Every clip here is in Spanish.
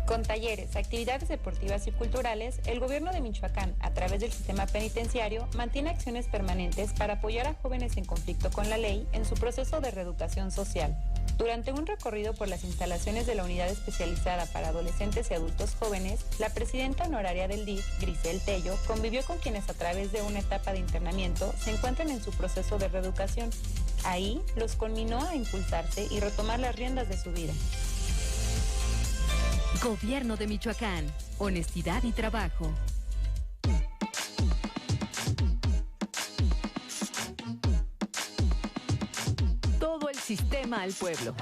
Con talleres, actividades deportivas y culturales, el gobierno de Michoacán, a través del sistema penitenciario, mantiene acciones permanentes para apoyar a jóvenes en conflicto con la ley en su proceso de reeducación social. Durante un recorrido por las instalaciones de la Unidad Especializada para Adolescentes y Adultos Jóvenes, la presidenta honoraria del DIF, Grisel Tello, convivió con quienes a través de una etapa de internamiento se encuentran en su proceso de reeducación. Ahí los conminó a impulsarse y retomar las riendas de su vida. Gobierno de Michoacán, honestidad y trabajo. Todo el sistema al pueblo.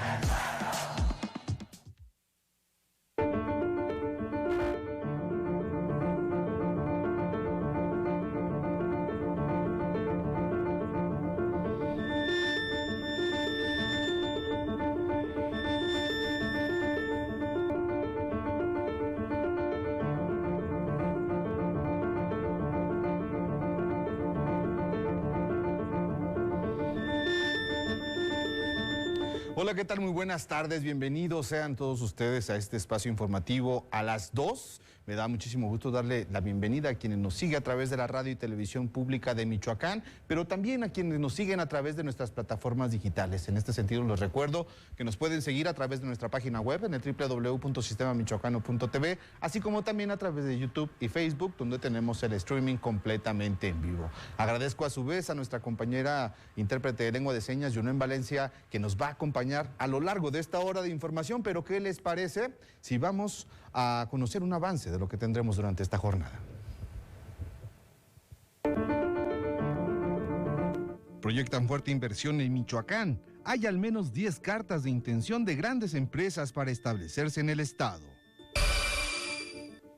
Hola, ¿qué tal? Muy buenas tardes, bienvenidos sean todos ustedes a este espacio informativo a las 2. Me da muchísimo gusto darle la bienvenida a quienes nos siguen a través de la radio y televisión pública de Michoacán, pero también a quienes nos siguen a través de nuestras plataformas digitales. En este sentido, les recuerdo que nos pueden seguir a través de nuestra página web en el www.sistemamichoacano.tv, así como también a través de YouTube y Facebook, donde tenemos el streaming completamente en vivo. Agradezco a su vez a nuestra compañera intérprete de lengua de señas, Yunén Valencia, que nos va a acompañar a lo largo de esta hora de información. Pero ¿qué les parece si vamos a conocer un avance de lo que tendremos durante esta jornada? Proyectan fuerte inversión en Michoacán. Hay al menos 10 cartas de intención de grandes empresas para establecerse en el estado.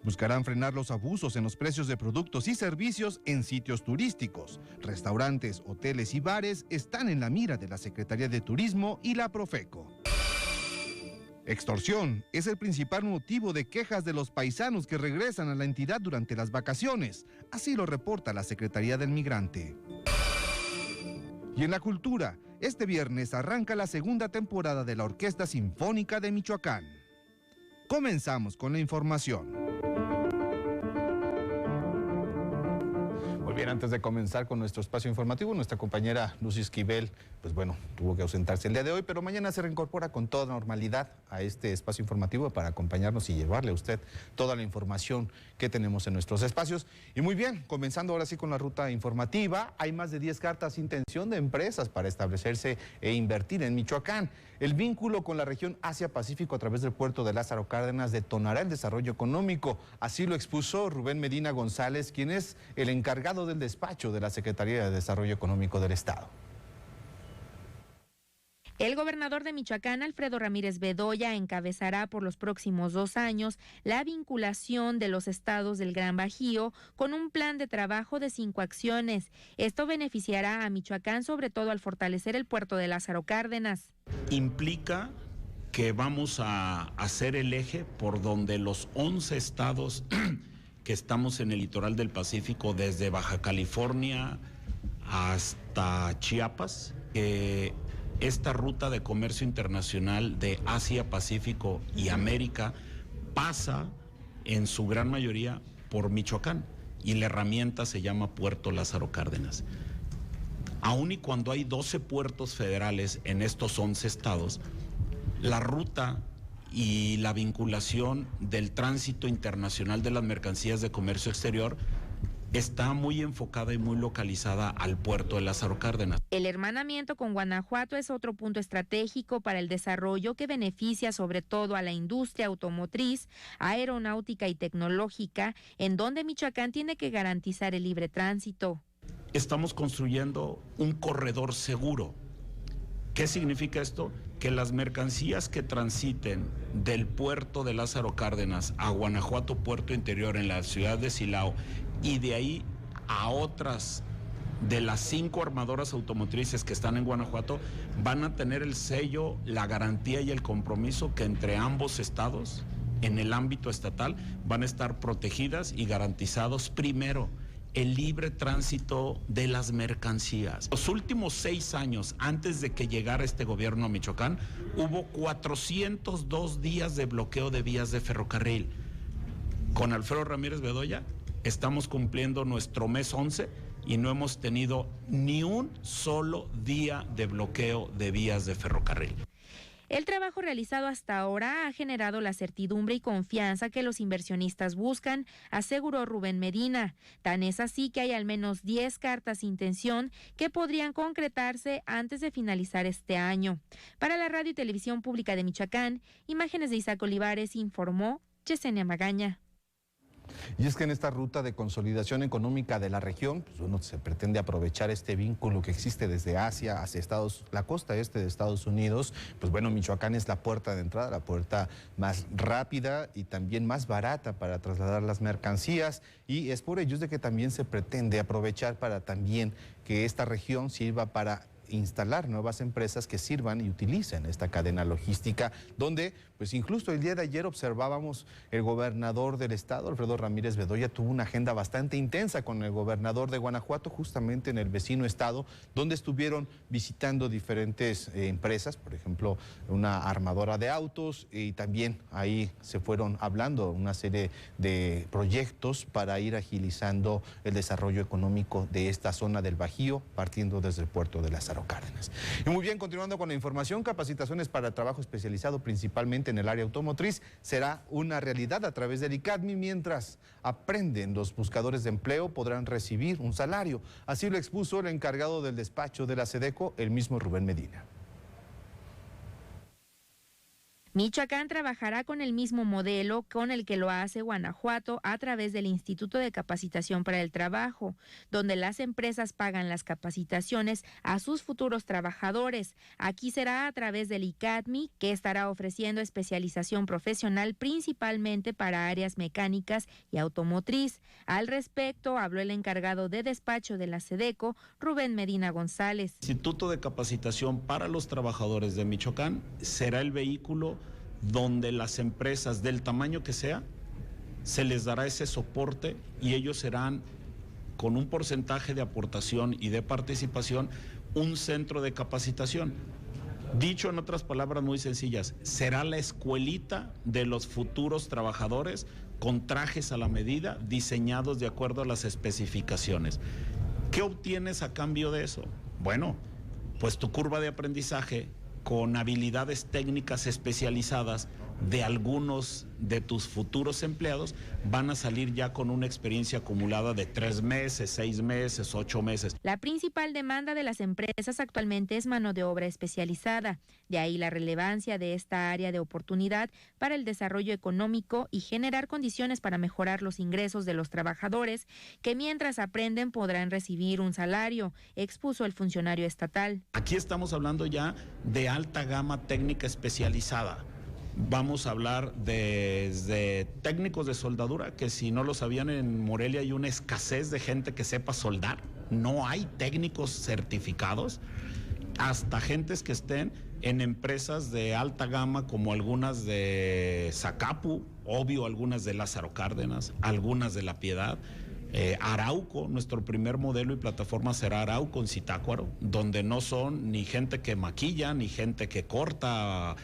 Buscarán frenar los abusos en los precios de productos y servicios en sitios turísticos. Restaurantes, hoteles y bares están en la mira de la Secretaría de Turismo y la Profeco. Extorsión es el principal motivo de quejas de los paisanos que regresan a la entidad durante las vacaciones. Así lo reporta la Secretaría del Migrante. Y en la cultura, este viernes arranca la segunda temporada de la Orquesta Sinfónica de Michoacán. Comenzamos con la información. Muy bien, antes de comenzar con nuestro espacio informativo, nuestra compañera Lucy Esquivel, pues bueno, tuvo que ausentarse el día de hoy, pero mañana se reincorpora con toda normalidad a este espacio informativo para acompañarnos y llevarle a usted toda la información que tenemos en nuestros espacios. Y muy bien, comenzando ahora sí con la ruta informativa, hay más de 10 cartas de intención de empresas para establecerse e invertir en Michoacán. El vínculo con la región Asia-Pacífico a través del puerto de Lázaro Cárdenas detonará el desarrollo económico. Así lo expuso Rubén Medina González, quien es el encargado del despacho de la Secretaría de Desarrollo Económico del Estado. El gobernador de Michoacán, Alfredo Ramírez Bedoya, encabezará por los próximos 2 años la vinculación de los estados del Gran Bajío con un plan de trabajo de 5 acciones. Esto beneficiará a Michoacán, sobre todo al fortalecer el puerto de Lázaro Cárdenas. Implica que vamos a hacer el eje por donde los 11 estados que estamos en el litoral del Pacífico, desde Baja California hasta Chiapas, esta ruta de comercio internacional de Asia, Pacífico y América pasa en su gran mayoría por Michoacán y la herramienta se llama Puerto Lázaro Cárdenas. Aun y cuando hay 12 puertos federales en estos 11 estados, la ruta y la vinculación del tránsito internacional de las mercancías de comercio exterior está muy enfocada y muy localizada al puerto de Lázaro Cárdenas. El hermanamiento con Guanajuato es otro punto estratégico para el desarrollo que beneficia sobre todo a la industria automotriz, aeronáutica y tecnológica, en donde Michoacán tiene que garantizar el libre tránsito. Estamos construyendo un corredor seguro. ¿Qué significa esto? Que las mercancías que transiten del puerto de Lázaro Cárdenas a Guanajuato, puerto interior en la ciudad de Silao, y de ahí a otras de las 5 armadoras automotrices que están en Guanajuato, van a tener el sello, la garantía y el compromiso que entre ambos estados, en el ámbito estatal, van a estar protegidas y garantizados primero el libre tránsito de las mercancías. Los últimos 6 años, antes de que llegara este gobierno a Michoacán, hubo 402 días de bloqueo de vías de ferrocarril. Con Alfredo Ramírez Bedoya estamos cumpliendo nuestro mes 11 y no hemos tenido ni un solo día de bloqueo de vías de ferrocarril. El trabajo realizado hasta ahora ha generado la certidumbre y confianza que los inversionistas buscan, aseguró Rubén Medina. Tan es así que hay al menos 10 cartas de intención que podrían concretarse antes de finalizar este año. Para la Radio y Televisión Pública de Michoacán, imágenes de Isaac Olivares, informó Yesenia Magaña. Y es que en esta ruta de consolidación económica de la región, pues uno se pretende aprovechar este vínculo que existe desde Asia hacia la costa este de Estados Unidos. Pues bueno, Michoacán es la puerta de entrada, la puerta más rápida y también más barata para trasladar las mercancías, y es por ello de que también se pretende aprovechar para también que esta región sirva para instalar nuevas empresas que sirvan y utilicen esta cadena logística, donde pues incluso el día de ayer observábamos el gobernador del estado, Alfredo Ramírez Bedoya, tuvo una agenda bastante intensa con el gobernador de Guanajuato, justamente en el vecino estado, donde estuvieron visitando diferentes empresas, por ejemplo, una armadora de autos, y también ahí se fueron hablando una serie de proyectos para ir agilizando el desarrollo económico de esta zona del Bajío, partiendo desde el puerto de Lázaro Cárdenas. Y muy bien, continuando con la información, capacitaciones para trabajo especializado principalmente en el área automotriz será una realidad a través del ICADMI. Mientras aprenden, los buscadores de empleo podrán recibir un salario. Así lo expuso el encargado del despacho de la SEDECO, el mismo Rubén Medina. Michoacán trabajará con el mismo modelo con el que lo hace Guanajuato a través del Instituto de Capacitación para el Trabajo, donde las empresas pagan las capacitaciones a sus futuros trabajadores. Aquí será a través del ICADMI, que estará ofreciendo especialización profesional principalmente para áreas mecánicas y automotriz. Al respecto, habló el encargado de despacho de la SEDECO, Rubén Medina González. El Instituto de Capacitación para los Trabajadores de Michoacán será el vehículo donde las empresas del tamaño que sea, se les dará ese soporte y ellos serán, con un porcentaje de aportación y de participación, un centro de capacitación. Dicho en otras palabras muy sencillas, será la escuelita de los futuros trabajadores con trajes a la medida, diseñados de acuerdo a las especificaciones. ¿Qué obtienes a cambio de eso? Bueno, pues tu curva de aprendizaje con habilidades técnicas especializadas de algunos de tus futuros empleados van a salir ya con una experiencia acumulada de 3 meses, 6 meses, 8 meses. La principal demanda de las empresas actualmente es mano de obra especializada. De ahí la relevancia de esta área de oportunidad para el desarrollo económico y generar condiciones para mejorar los ingresos de los trabajadores, que mientras aprenden podrán recibir un salario, expuso el funcionario estatal. Aquí estamos hablando ya de alta gama técnica especializada. Vamos a hablar desde técnicos de soldadura, que si no lo sabían, en Morelia hay una escasez de gente que sepa soldar. No hay técnicos certificados, hasta gentes que estén en empresas de alta gama como algunas de Zacapu, obvio algunas de Lázaro Cárdenas, algunas de La Piedad. Arauco, nuestro primer modelo y plataforma será Arauco en Zitácuaro, donde no son ni gente que maquilla, ni gente que corta,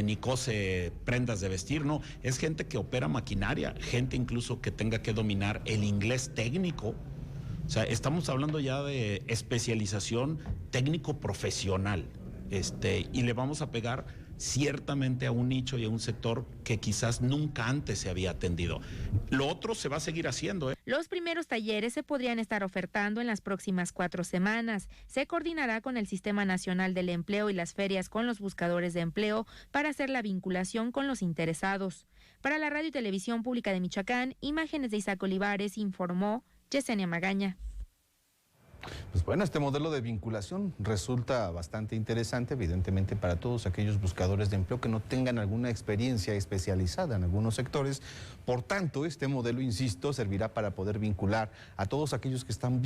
ni cose prendas de vestir, no, es gente que opera maquinaria, gente incluso que tenga que dominar el inglés técnico. O sea, estamos hablando ya de especialización técnico profesional, y le vamos a pegar ciertamente a un nicho y a un sector que quizás nunca antes se había atendido. Lo otro se va a seguir haciendo. Los primeros talleres se podrían estar ofertando en las próximas 4 semanas. Se coordinará con el Sistema Nacional del Empleo y las ferias con los buscadores de empleo para hacer la vinculación con los interesados. Para la Radio y Televisión Pública de Michoacán, imágenes de Isaac Olivares, informó Yesenia Magaña. Pues bueno, este modelo de vinculación resulta bastante interesante, evidentemente, para todos aquellos buscadores de empleo que no tengan alguna experiencia especializada en algunos sectores. Por tanto, este modelo, insisto, servirá para poder vincular a todos aquellos que están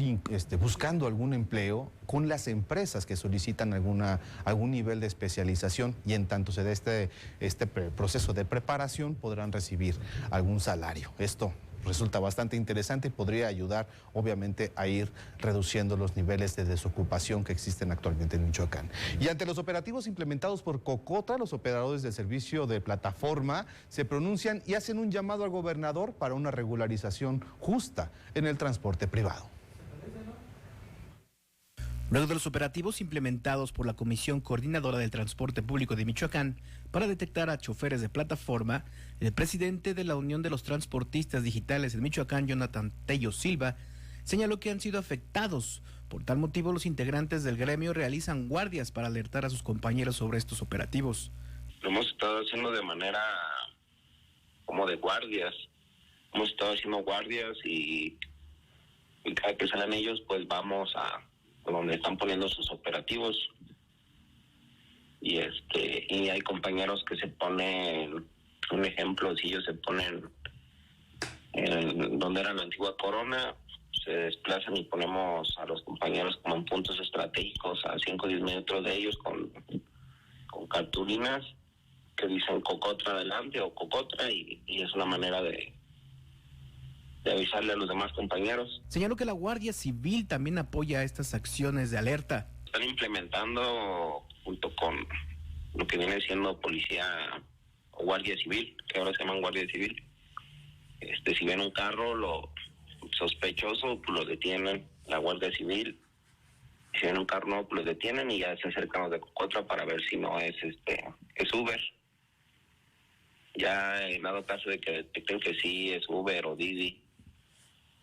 buscando algún empleo con las empresas que solicitan algún nivel de especialización, y en tanto se dé este proceso de preparación podrán recibir algún salario. Esto resulta bastante interesante y podría ayudar obviamente a ir reduciendo los niveles de desocupación que existen actualmente en Michoacán. Y ante los operativos implementados por Cocotra, los operadores del servicio de plataforma se pronuncian y hacen un llamado al gobernador para una regularización justa en el transporte privado. Luego de los operativos implementados por la Comisión Coordinadora del Transporte Público de Michoacán para detectar a choferes de plataforma, el presidente de la Unión de los Transportistas Digitales en Michoacán, Jonathan Tello Silva, señaló que han sido afectados. Por tal motivo, los integrantes del gremio realizan guardias para alertar a sus compañeros sobre estos operativos. Lo hemos estado haciendo de manera como de guardias. Hemos estado haciendo guardias y cada que salen ellos, pues vamos a donde están poniendo sus operativos. Y hay compañeros que se ponen, un ejemplo, si ellos se ponen en donde era la antigua Corona, se desplazan y ponemos a los compañeros como en puntos estratégicos a 5 o 10 metros de ellos con cartulinas que dicen Cocotra adelante o Cocotra y es una manera de avisarle a los demás compañeros. Señaló que la Guardia Civil también apoya estas acciones de alerta. Están implementando junto con lo que viene siendo policía o Guardia Civil, que ahora se llaman Guardia Civil. Si ven un carro sospechoso, pues lo detienen, la Guardia Civil. Si ven un carro nuevo, pues lo detienen y ya se acercan los de Cocotra para ver si no es Uber. Ya en dado caso de que detecten que sí es Uber o Didi,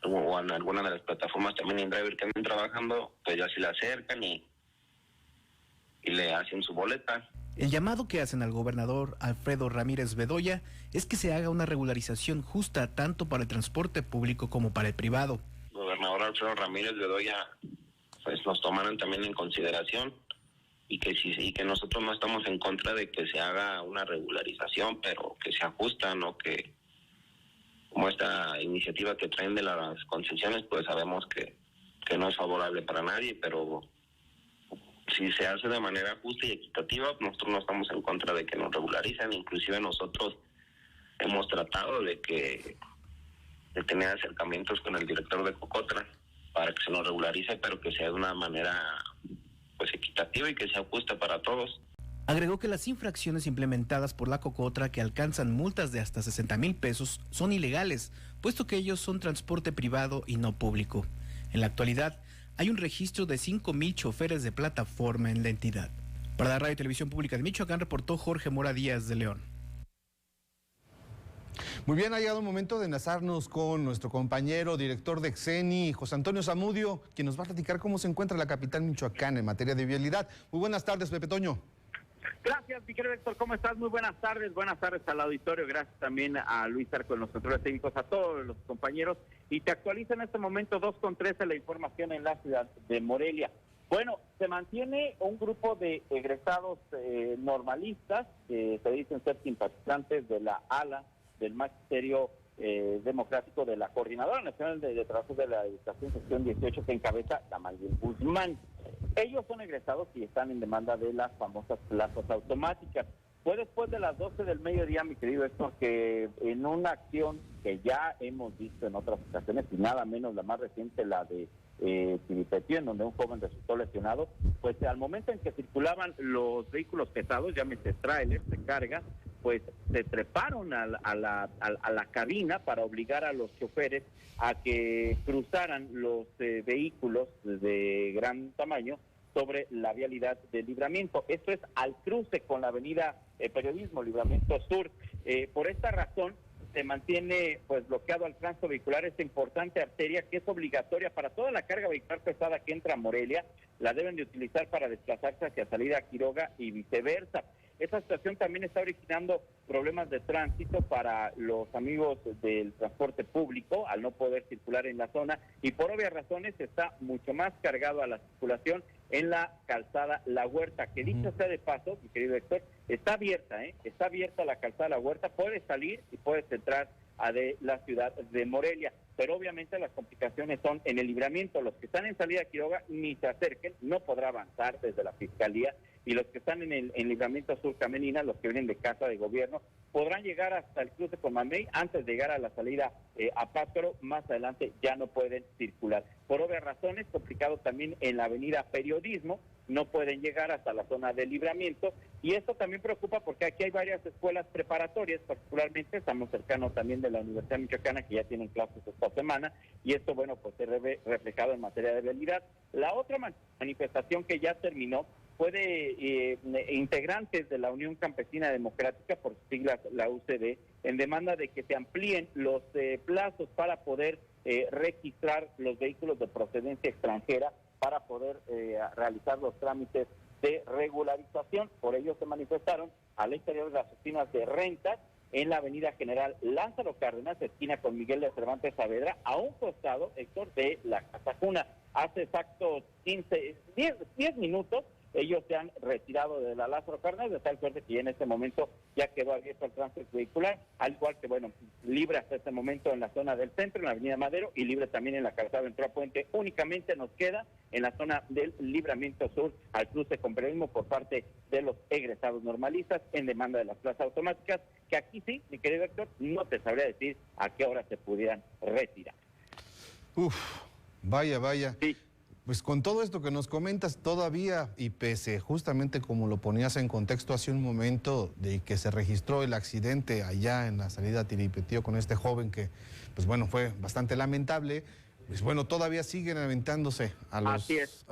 o en alguna de las plataformas también en driver que anden trabajando, pues ya se le acercan y le hacen su boleta. El llamado que hacen al gobernador Alfredo Ramírez Bedoya es que se haga una regularización justa tanto para el transporte público como para el privado. El gobernador Alfredo Ramírez Bedoya pues nos tomaron también en consideración y que nosotros no estamos en contra de que se haga una regularización, pero que se ajusta, ¿no? Que como esta iniciativa que traen de las concesiones, pues sabemos que no es favorable para nadie, pero si se hace de manera justa y equitativa, nosotros no estamos en contra de que nos regularicen. Inclusive nosotros hemos tratado de tener acercamientos con el director de Cocotra para que se nos regularice, pero que sea de una manera pues equitativa y que sea justa para todos. Agregó que las infracciones implementadas por la Cocotra, que alcanzan multas de hasta 60,000 pesos, son ilegales, puesto que ellos son transporte privado y no público. En la actualidad, hay un registro de 5,000 choferes de plataforma en la entidad. Para la Radio y Televisión Pública de Michoacán, reportó Jorge Mora Díaz de León. Muy bien, ha llegado el momento de enlazarnos con nuestro compañero, director de Xeni, José Antonio Zamudio, quien nos va a platicar cómo se encuentra la capital michoacana en materia de vialidad. Muy buenas tardes, Pepe Toño. Gracias, mi querido Héctor, ¿cómo estás? Muy buenas tardes al auditorio, gracias también a Luis Arco en los controles técnicos, a todos los compañeros, y te actualiza en este momento 2:13 la información en la ciudad de Morelia. Bueno, se mantiene un grupo de egresados normalistas que se dicen ser simpatizantes de la ALA, del Magisterio Democrático de la Coordinadora Nacional de Trabajo de la Educación, sección 18, que encabeza Gamaliel Guzmán. Ellos son egresados y están en demanda de las famosas plazas automáticas. Fue después de las 12 del mediodía, mi querido Héctor, que en una acción que ya hemos visto en otras ocasiones, y nada menos la más reciente, la de Tibipetio, en donde un joven resultó lesionado, pues al momento en que circulaban los vehículos pesados, llámese trailers de carga, pues se treparon a la cabina para obligar a los choferes a que cruzaran los vehículos de gran tamaño sobre la vialidad de Libramiento. Esto es al cruce con la avenida Periodismo, Libramiento Sur. Por esta razón se mantiene pues bloqueado al tránsito vehicular esta importante arteria que es obligatoria para toda la carga vehicular pesada que entra a Morelia. La deben de utilizar para desplazarse hacia salida a Quiroga y viceversa. Esta situación también está originando problemas de tránsito para los amigos del transporte público al no poder circular en la zona, y por obvias razones está mucho más cargado a la circulación en la calzada La Huerta, que dicho sea de paso, mi querido Héctor, está abierta, está abierta la calzada de la Huerta, puedes salir y puedes entrar a la ciudad de Morelia, pero obviamente las complicaciones son en el libramiento. Los que están en salida a Quiroga ni se acerquen, no podrá avanzar desde la Fiscalía, y los que están en el libramiento sur Camenina, los que vienen de Casa de Gobierno, podrán llegar hasta el cruce con Mamey antes de llegar a la salida a Pátzcuaro. Más adelante ya no pueden circular. Por obvias razones, complicado también en la avenida Periodismo, no pueden llegar hasta la zona de libramiento, y esto también preocupa porque aquí hay varias escuelas preparatorias, particularmente estamos cercanos también de la Universidad Michoacana, que ya tienen clases esta semana, y esto, bueno, pues se ve reflejado en materia de vialidad. La otra manifestación que ya terminó fue de integrantes de la Unión Campesina Democrática, por sus siglas la UCD, en demanda de que se amplíen los plazos para poder registrar los vehículos de procedencia extranjera, para poder realizar los trámites de regularización. Por ello se manifestaron al exterior de las oficinas de rentas en la avenida General Lázaro Cárdenas, esquina con Miguel de Cervantes Saavedra, a un costado, Héctor, de la Casa Cuna. Hace exactos 10 minutos ellos se han retirado de la Lázaro Cárdenas, de tal suerte que ya en este momento ya quedó abierto el tránsito vehicular, al igual que, bueno, libre hasta este momento en la zona del centro, en la avenida Madero, y libre también en la calzada Ventura Puente. Únicamente nos queda en la zona del libramiento sur al cruce con Periodismo por parte de los egresados normalistas en demanda de las plazas automáticas, que aquí sí, mi querido Héctor, no te sabría decir a qué hora se pudieran retirar. Vaya. Sí. Pues con todo esto que nos comentas todavía, y pese justamente como lo ponías en contexto hace un momento, de que se registró el accidente allá en la salida a Tiripetío con este joven que, pues bueno, fue bastante lamentable, pues bueno, todavía siguen aventándose a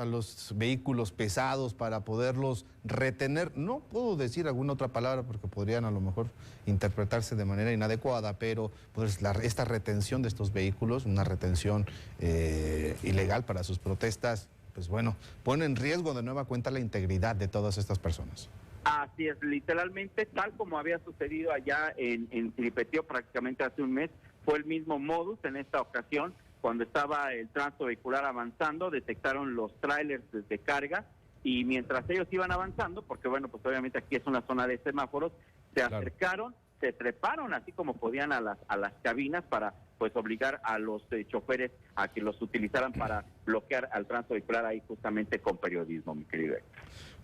los vehículos pesados para poderlos retener. No puedo decir alguna otra palabra porque podrían a lo mejor interpretarse de manera inadecuada, pero pues esta retención de estos vehículos, una retención ilegal para sus protestas, pues bueno, pone en riesgo de nueva cuenta la integridad de todas estas personas. Así es, literalmente, tal como había sucedido allá en Tiripetío prácticamente hace un mes, fue el mismo modus en esta ocasión. Cuando estaba el tránsito vehicular avanzando, detectaron los tráilers de carga, y mientras ellos iban avanzando, porque bueno, pues obviamente aquí es una zona de semáforos, se acercaron, se treparon así como podían a las cabinas para pues obligar a los choferes a que los utilizaran para bloquear al tránsito vehicular ahí justamente con Periodismo, mi querido.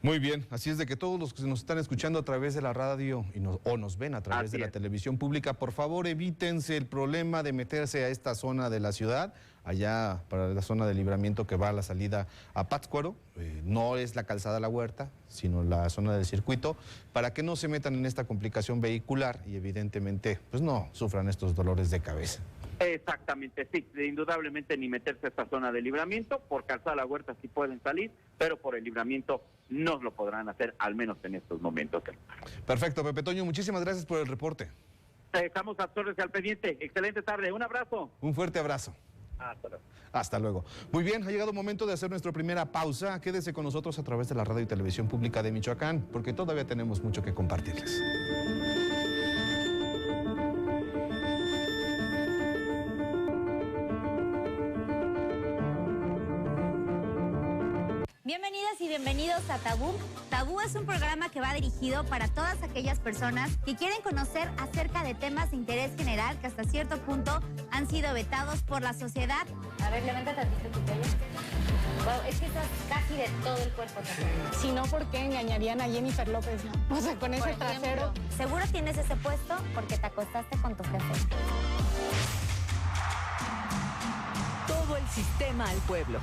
Muy bien, así es de que todos los que nos están escuchando a través de la radio o nos ven a través de la televisión pública, por favor evítense el problema de meterse a esta zona de la ciudad, allá para la zona de libramiento que va a la salida a Pátzcuaro. No es la calzada La Huerta, sino la zona del circuito, para que no se metan en esta complicación vehicular y evidentemente pues no sufran estos dolores de cabeza. Exactamente, sí, indudablemente ni meterse a esta zona de libramiento. Por calzada La Huerta sí pueden salir, pero por el libramiento no lo podrán hacer, al menos en estos momentos. Perfecto, Pepe Toño, muchísimas gracias por el reporte. Estamos a todos al pendiente. Excelente tarde, un abrazo. Un fuerte abrazo. Hasta luego. Hasta luego. Muy bien, ha llegado el momento de hacer nuestra primera pausa. Quédese con nosotros a través de la radio y televisión pública de Michoacán, porque todavía tenemos mucho que compartirles. Bienvenidas y bienvenidos a Tabú. Tabú es un programa que va dirigido para todas aquellas personas que quieren conocer acerca de temas de interés general que hasta cierto punto han sido vetados por la sociedad. A ver, levanta tantito tu pelo. Wow, es que estás casi de todo el cuerpo. Si no, ¿por qué engañarían a Jennifer López, no? O sea, con ese trasero. Seguro tienes ese puesto porque te acostaste con tu jefe. Todo el sistema al pueblo.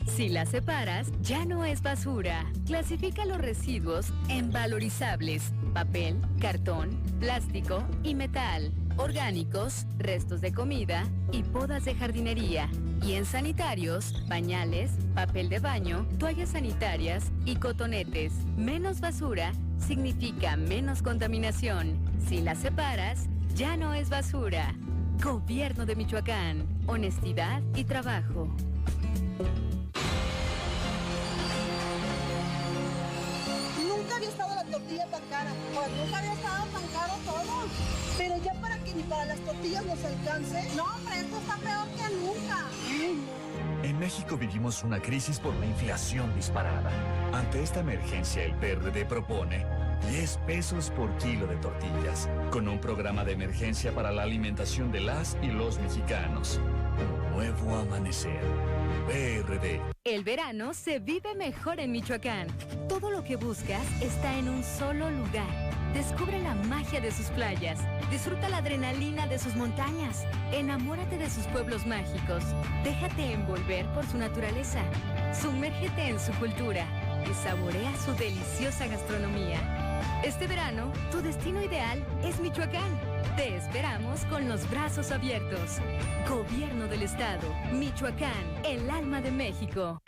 Si la separas, ya no es basura. Clasifica los residuos en valorizables: papel, cartón, plástico y metal, orgánicos, restos de comida y podas de jardinería. Y en sanitarios, pañales, papel de baño, toallas sanitarias y cotonetes. Menos basura significa menos contaminación. Si la separas, ya no es basura. Gobierno de Michoacán. Honestidad y trabajo. Nunca había estado la tortilla tan cara, nunca había estado tan caro todo. Pero ya para que ni para las tortillas nos alcance. No, hombre, esto está peor que nunca. En México vivimos una crisis por la inflación disparada. Ante esta emergencia, el PRD propone 10 pesos por kilo de tortillas, con un programa de emergencia para la alimentación de las y los mexicanos. Un nuevo amanecer. PRD. El verano se vive mejor en Michoacán. Todo lo que buscas está en un solo lugar. Descubre la magia de sus playas. Disfruta la adrenalina de sus montañas. Enamórate de sus pueblos mágicos. Déjate envolver por su naturaleza. Sumérgete en su cultura y saborea su deliciosa gastronomía. Este verano, tu destino ideal es Michoacán. Te esperamos con los brazos abiertos. Gobierno del Estado. Michoacán, el alma de México.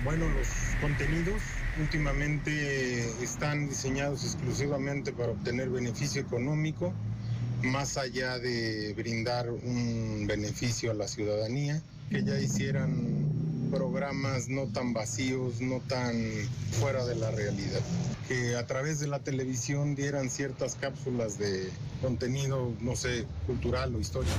Bueno, los contenidos últimamente están diseñados exclusivamente para obtener beneficio económico, más allá de brindar un beneficio a la ciudadanía, que ya hicieran programas no tan vacíos, no tan fuera de la realidad, que a través de la televisión dieran ciertas cápsulas de contenido, no sé, cultural o histórico.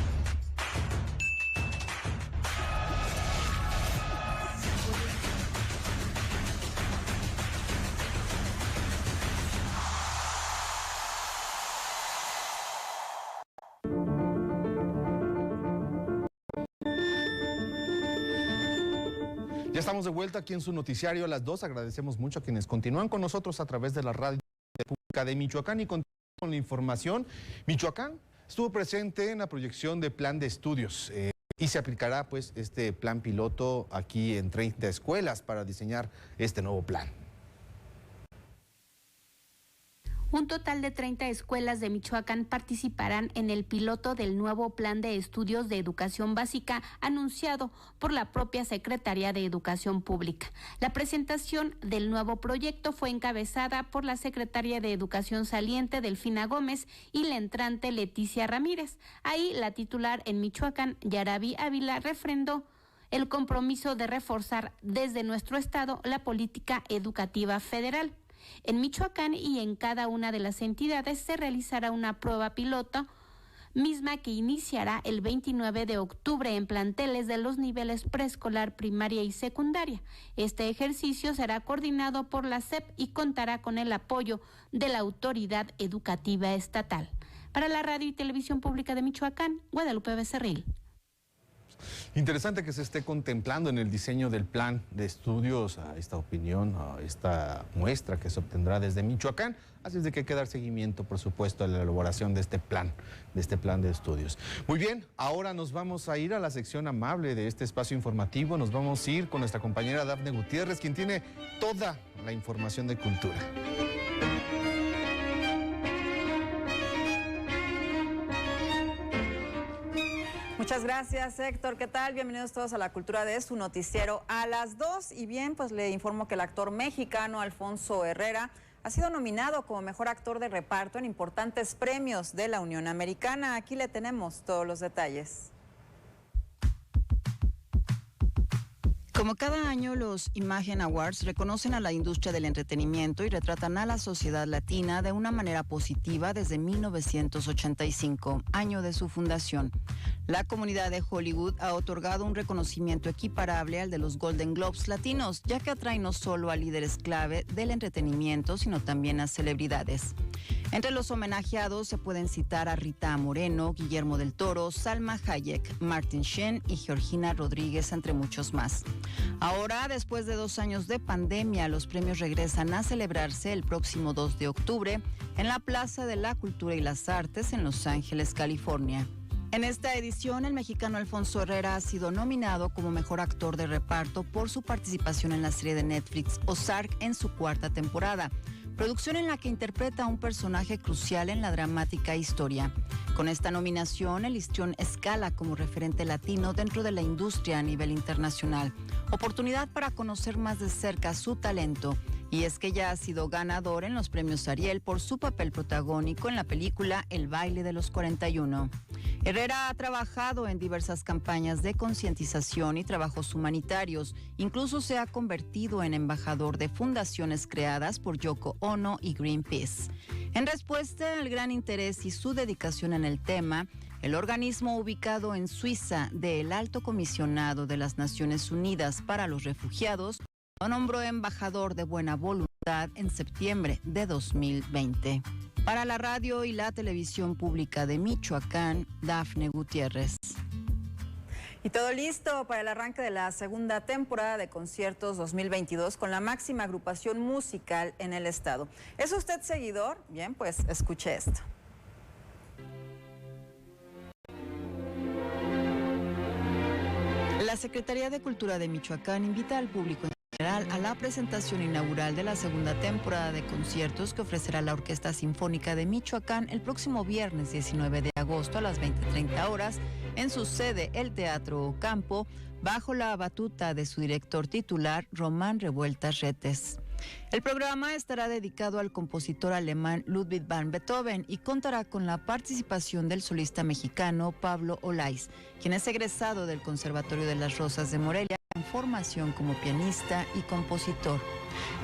Ya estamos de vuelta aquí en su noticiario a las 2. Agradecemos mucho a quienes continúan con nosotros a través de la radio pública de Michoacán y continuamos con la información. Michoacán estuvo presente en la proyección de plan de estudios y se aplicará pues este plan piloto aquí en 30 escuelas para diseñar este nuevo plan. Un total de 30 escuelas de Michoacán participarán en el piloto del nuevo Plan de Estudios de Educación Básica anunciado por la propia Secretaría de Educación Pública. La presentación del nuevo proyecto fue encabezada por la Secretaria de Educación saliente, Delfina Gómez, y la entrante, Leticia Ramírez. Ahí la titular en Michoacán, Yarabi Ávila, refrendó el compromiso de reforzar desde nuestro estado la política educativa federal. En Michoacán y en cada una de las entidades se realizará una prueba piloto, misma que iniciará el 29 de octubre en planteles de los niveles preescolar, primaria y secundaria. Este ejercicio será coordinado por la SEP y contará con el apoyo de la Autoridad Educativa Estatal. Para la Radio y Televisión Pública de Michoacán, Guadalupe Becerril. Interesante que se esté contemplando en el diseño del plan de estudios a esta opinión, a esta muestra que se obtendrá desde Michoacán. Así es de que hay que dar seguimiento, por supuesto, a la elaboración de este plan de estudios. Muy bien, ahora nos vamos a ir a la sección amable de este espacio informativo. Nos vamos a ir con nuestra compañera Dafne Gutiérrez, quien tiene toda la información de cultura. Muchas gracias, Héctor. ¿Qué tal? Bienvenidos todos a la cultura de su noticiero a las 2. Y bien, pues le informo que el actor mexicano Alfonso Herrera ha sido nominado como mejor actor de reparto en importantes premios de la Unión Americana. Aquí le tenemos todos los detalles. Como cada año, los Imagen Awards reconocen a la industria del entretenimiento y retratan a la sociedad latina de una manera positiva desde 1985, año de su fundación. La comunidad de Hollywood ha otorgado un reconocimiento equiparable al de los Golden Globes latinos, ya que atrae no solo a líderes clave del entretenimiento, sino también a celebridades. Entre los homenajeados se pueden citar a Rita Moreno, Guillermo del Toro, Salma Hayek, Martin Sheen y Georgina Rodríguez, entre muchos más. Ahora, después de 2 años de pandemia, los premios regresan a celebrarse el próximo 2 de octubre en la Plaza de la Cultura y las Artes en Los Ángeles, California. En esta edición, el mexicano Alfonso Herrera ha sido nominado como mejor actor de reparto por su participación en la serie de Netflix Ozark en su 4ª temporada, producción en la que interpreta a un personaje crucial en la dramática historia. Con esta nominación, el histrión escala como referente latino dentro de la industria a nivel internacional. Oportunidad para conocer más de cerca su talento. Y es que ya ha sido ganador en los premios Ariel por su papel protagónico en la película El baile de los 41. Herrera ha trabajado en diversas campañas de concientización y trabajos humanitarios. Incluso se ha convertido en embajador de fundaciones creadas por Yoko ONU y Greenpeace. En respuesta al gran interés y su dedicación en el tema, el organismo ubicado en Suiza del Alto Comisionado de las Naciones Unidas para los Refugiados lo nombró embajador de buena voluntad en septiembre de 2020. Para la radio y la televisión pública de Michoacán, Dafne Gutiérrez. Y todo listo para el arranque de la segunda temporada de conciertos 2022 con la máxima agrupación musical en el estado. ¿Es usted seguidor? Bien, pues escuche esto. La Secretaría de Cultura de Michoacán invita al público en general a la presentación inaugural de la segunda temporada de conciertos que ofrecerá la Orquesta Sinfónica de Michoacán el próximo viernes 19 de agosto a las 20:30 horas en su sede, el Teatro Ocampo, bajo la batuta de su director titular, Román Revueltas Retes. El programa estará dedicado al compositor alemán Ludwig van Beethoven y contará con la participación del solista mexicano Pablo Olaiz, quien es egresado del Conservatorio de las Rosas de Morelia en formación como pianista y compositor.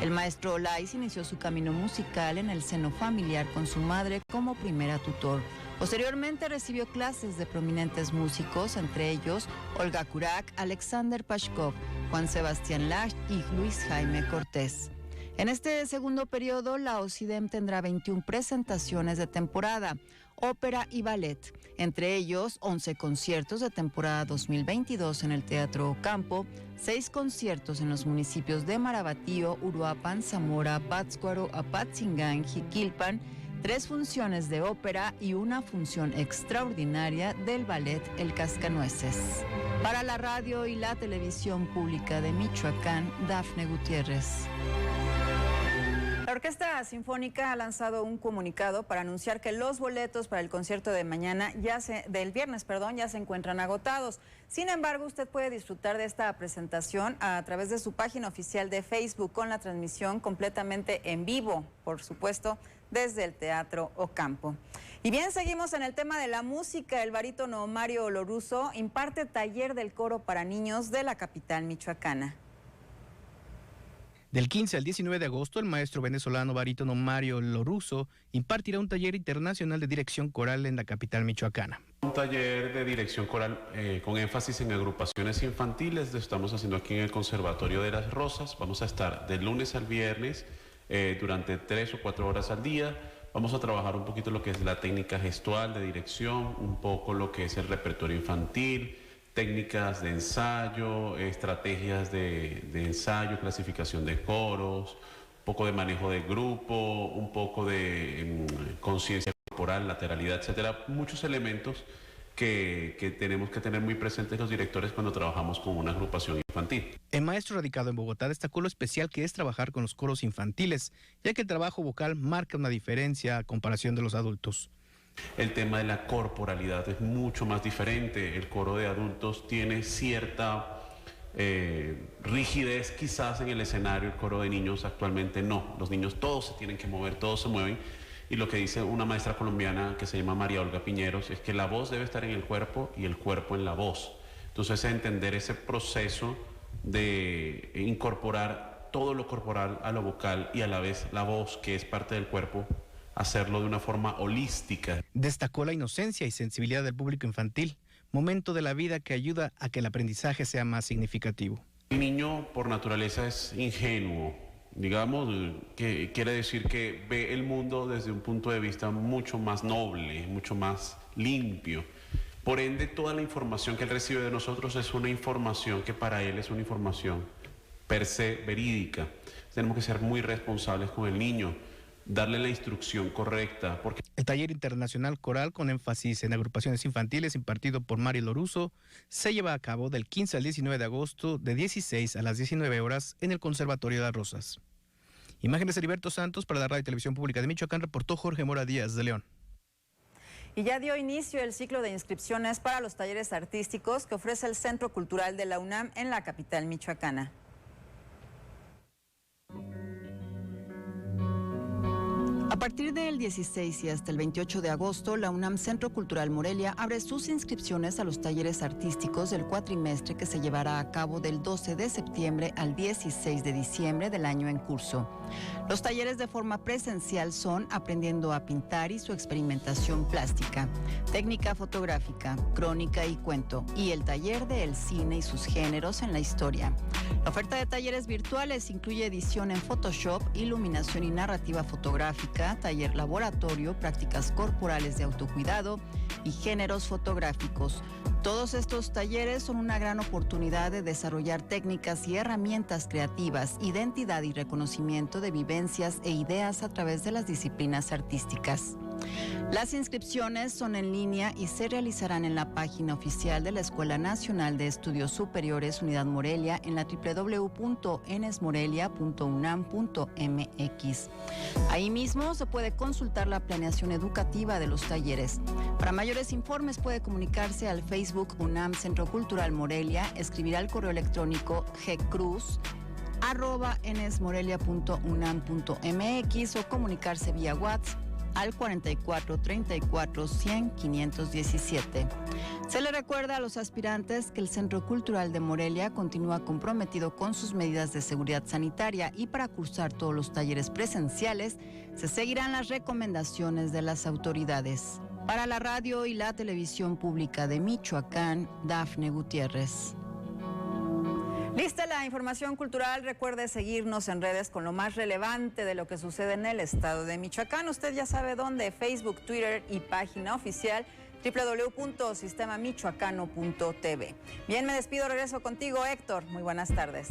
El maestro Olaiz inició su camino musical en el seno familiar con su madre como primera tutor. Posteriormente recibió clases de prominentes músicos, entre ellos Olga Kurak, Alexander Pashkov, Juan Sebastián Lach y Luis Jaime Cortés. En este segundo periodo, la OCIDEM tendrá 21 presentaciones de temporada, ópera y ballet, entre ellos 11 conciertos de temporada 2022 en el Teatro Ocampo, 6 conciertos en los municipios de Marabatío, Uruapan, Zamora, Pátzcuaro, Apatzingán, Jiquilpan, 3 funciones de ópera y una función extraordinaria del ballet El Cascanueces. Para la radio y la televisión pública de Michoacán, Dafne Gutiérrez. La Orquesta Sinfónica ha lanzado un comunicado para anunciar que los boletos para el concierto de mañana, del viernes, ya se encuentran agotados. Sin embargo, usted puede disfrutar de esta presentación a través de su página oficial de Facebook con la transmisión completamente en vivo, por supuesto, desde el Teatro Ocampo. Y bien, seguimos en el tema de la música. El barítono Mario Loruso imparte taller del coro para niños de la capital michoacana. Del 15 al 19 de agosto, el maestro venezolano barítono Mario Loruso impartirá un taller internacional de dirección coral en la capital michoacana. Un taller de dirección coral con énfasis en agrupaciones infantiles. Lo estamos haciendo aquí en el Conservatorio de las Rosas. Vamos a estar de lunes al viernes durante 3 o 4 horas al día. Vamos a trabajar un poquito lo que es la técnica gestual de dirección, un poco lo que es el repertorio infantil, técnicas de ensayo, estrategias de ensayo, clasificación de coros, un poco de manejo de grupo, un poco de conciencia corporal, lateralidad, etcétera. Muchos elementos que tenemos que tener muy presentes los directores cuando trabajamos con una agrupación infantil. El maestro radicado en Bogotá destacó lo especial que es trabajar con los coros infantiles, ya que el trabajo vocal marca una diferencia a comparación de los adultos. El tema de la corporalidad es mucho más diferente. El coro de adultos tiene cierta rigidez quizás en el escenario. El coro de niños actualmente no. Los niños todos se tienen que mover, todos se mueven. Y lo que dice una maestra colombiana que se llama María Olga Piñeros es que la voz debe estar en el cuerpo y el cuerpo en la voz. Entonces, entender ese proceso de incorporar todo lo corporal a lo vocal y a la vez la voz, que es parte del cuerpo, hacerlo de una forma holística. Destacó la inocencia y sensibilidad del público infantil, momento de la vida que ayuda a que el aprendizaje sea más significativo. El niño por naturaleza es ingenuo, digamos, que quiere decir que ve el mundo desde un punto de vista mucho más noble, mucho más limpio. Por ende, toda la información que él recibe de nosotros es una información que para él es una información per se verídica. Tenemos que ser muy responsables con el niño, darle la instrucción correcta. Porque el taller internacional coral con énfasis en agrupaciones infantiles impartido por Mario Loruso se lleva a cabo del 15 al 19 de agosto de 16 a las 19 horas en el Conservatorio de las Rosas. Imágenes de Heriberto Santos para la Radio y Televisión Pública de Michoacán, reportó Jorge Mora Díaz de León. Y ya dio inicio el ciclo de inscripciones para los talleres artísticos que ofrece el Centro Cultural de la UNAM en la capital michoacana. A partir del 16 y hasta el 28 de agosto, la UNAM Centro Cultural Morelia abre sus inscripciones a los talleres artísticos del cuatrimestre que se llevará a cabo del 12 de septiembre al 16 de diciembre del año en curso. Los talleres de forma presencial son Aprendiendo a pintar y su experimentación plástica, técnica fotográfica, crónica y cuento, y el taller de El cine y sus géneros en la historia. La oferta de talleres virtuales incluye edición en Photoshop, iluminación y narrativa fotográfica, taller laboratorio, prácticas corporales de autocuidado y géneros fotográficos. Todos estos talleres son una gran oportunidad de desarrollar técnicas y herramientas creativas, identidad y reconocimiento de vivencias e ideas a través de las disciplinas artísticas. Las inscripciones son en línea y se realizarán en la página oficial de la Escuela Nacional de Estudios Superiores Unidad Morelia en la www.enesmorelia.unam.mx. Ahí mismo se puede consultar la planeación educativa de los talleres. Para mayores informes puede comunicarse al Facebook UNAM Centro Cultural Morelia, escribir al correo electrónico gcruz@enesmorelia.unam.mx o comunicarse vía WhatsApp al 44 34 100 517. Se le recuerda a los aspirantes que el Centro Cultural de Morelia continúa comprometido con sus medidas de seguridad sanitaria y para cursar todos los talleres presenciales se seguirán las recomendaciones de las autoridades. Para la radio y la televisión pública de Michoacán, Dafne Gutiérrez. Lista la información cultural. Recuerde seguirnos en redes con lo más relevante de lo que sucede en el estado de Michoacán. Usted ya sabe dónde: Facebook, Twitter y página oficial www.sistemamichoacano.tv. Bien, me despido, regreso contigo, Héctor. Muy buenas tardes.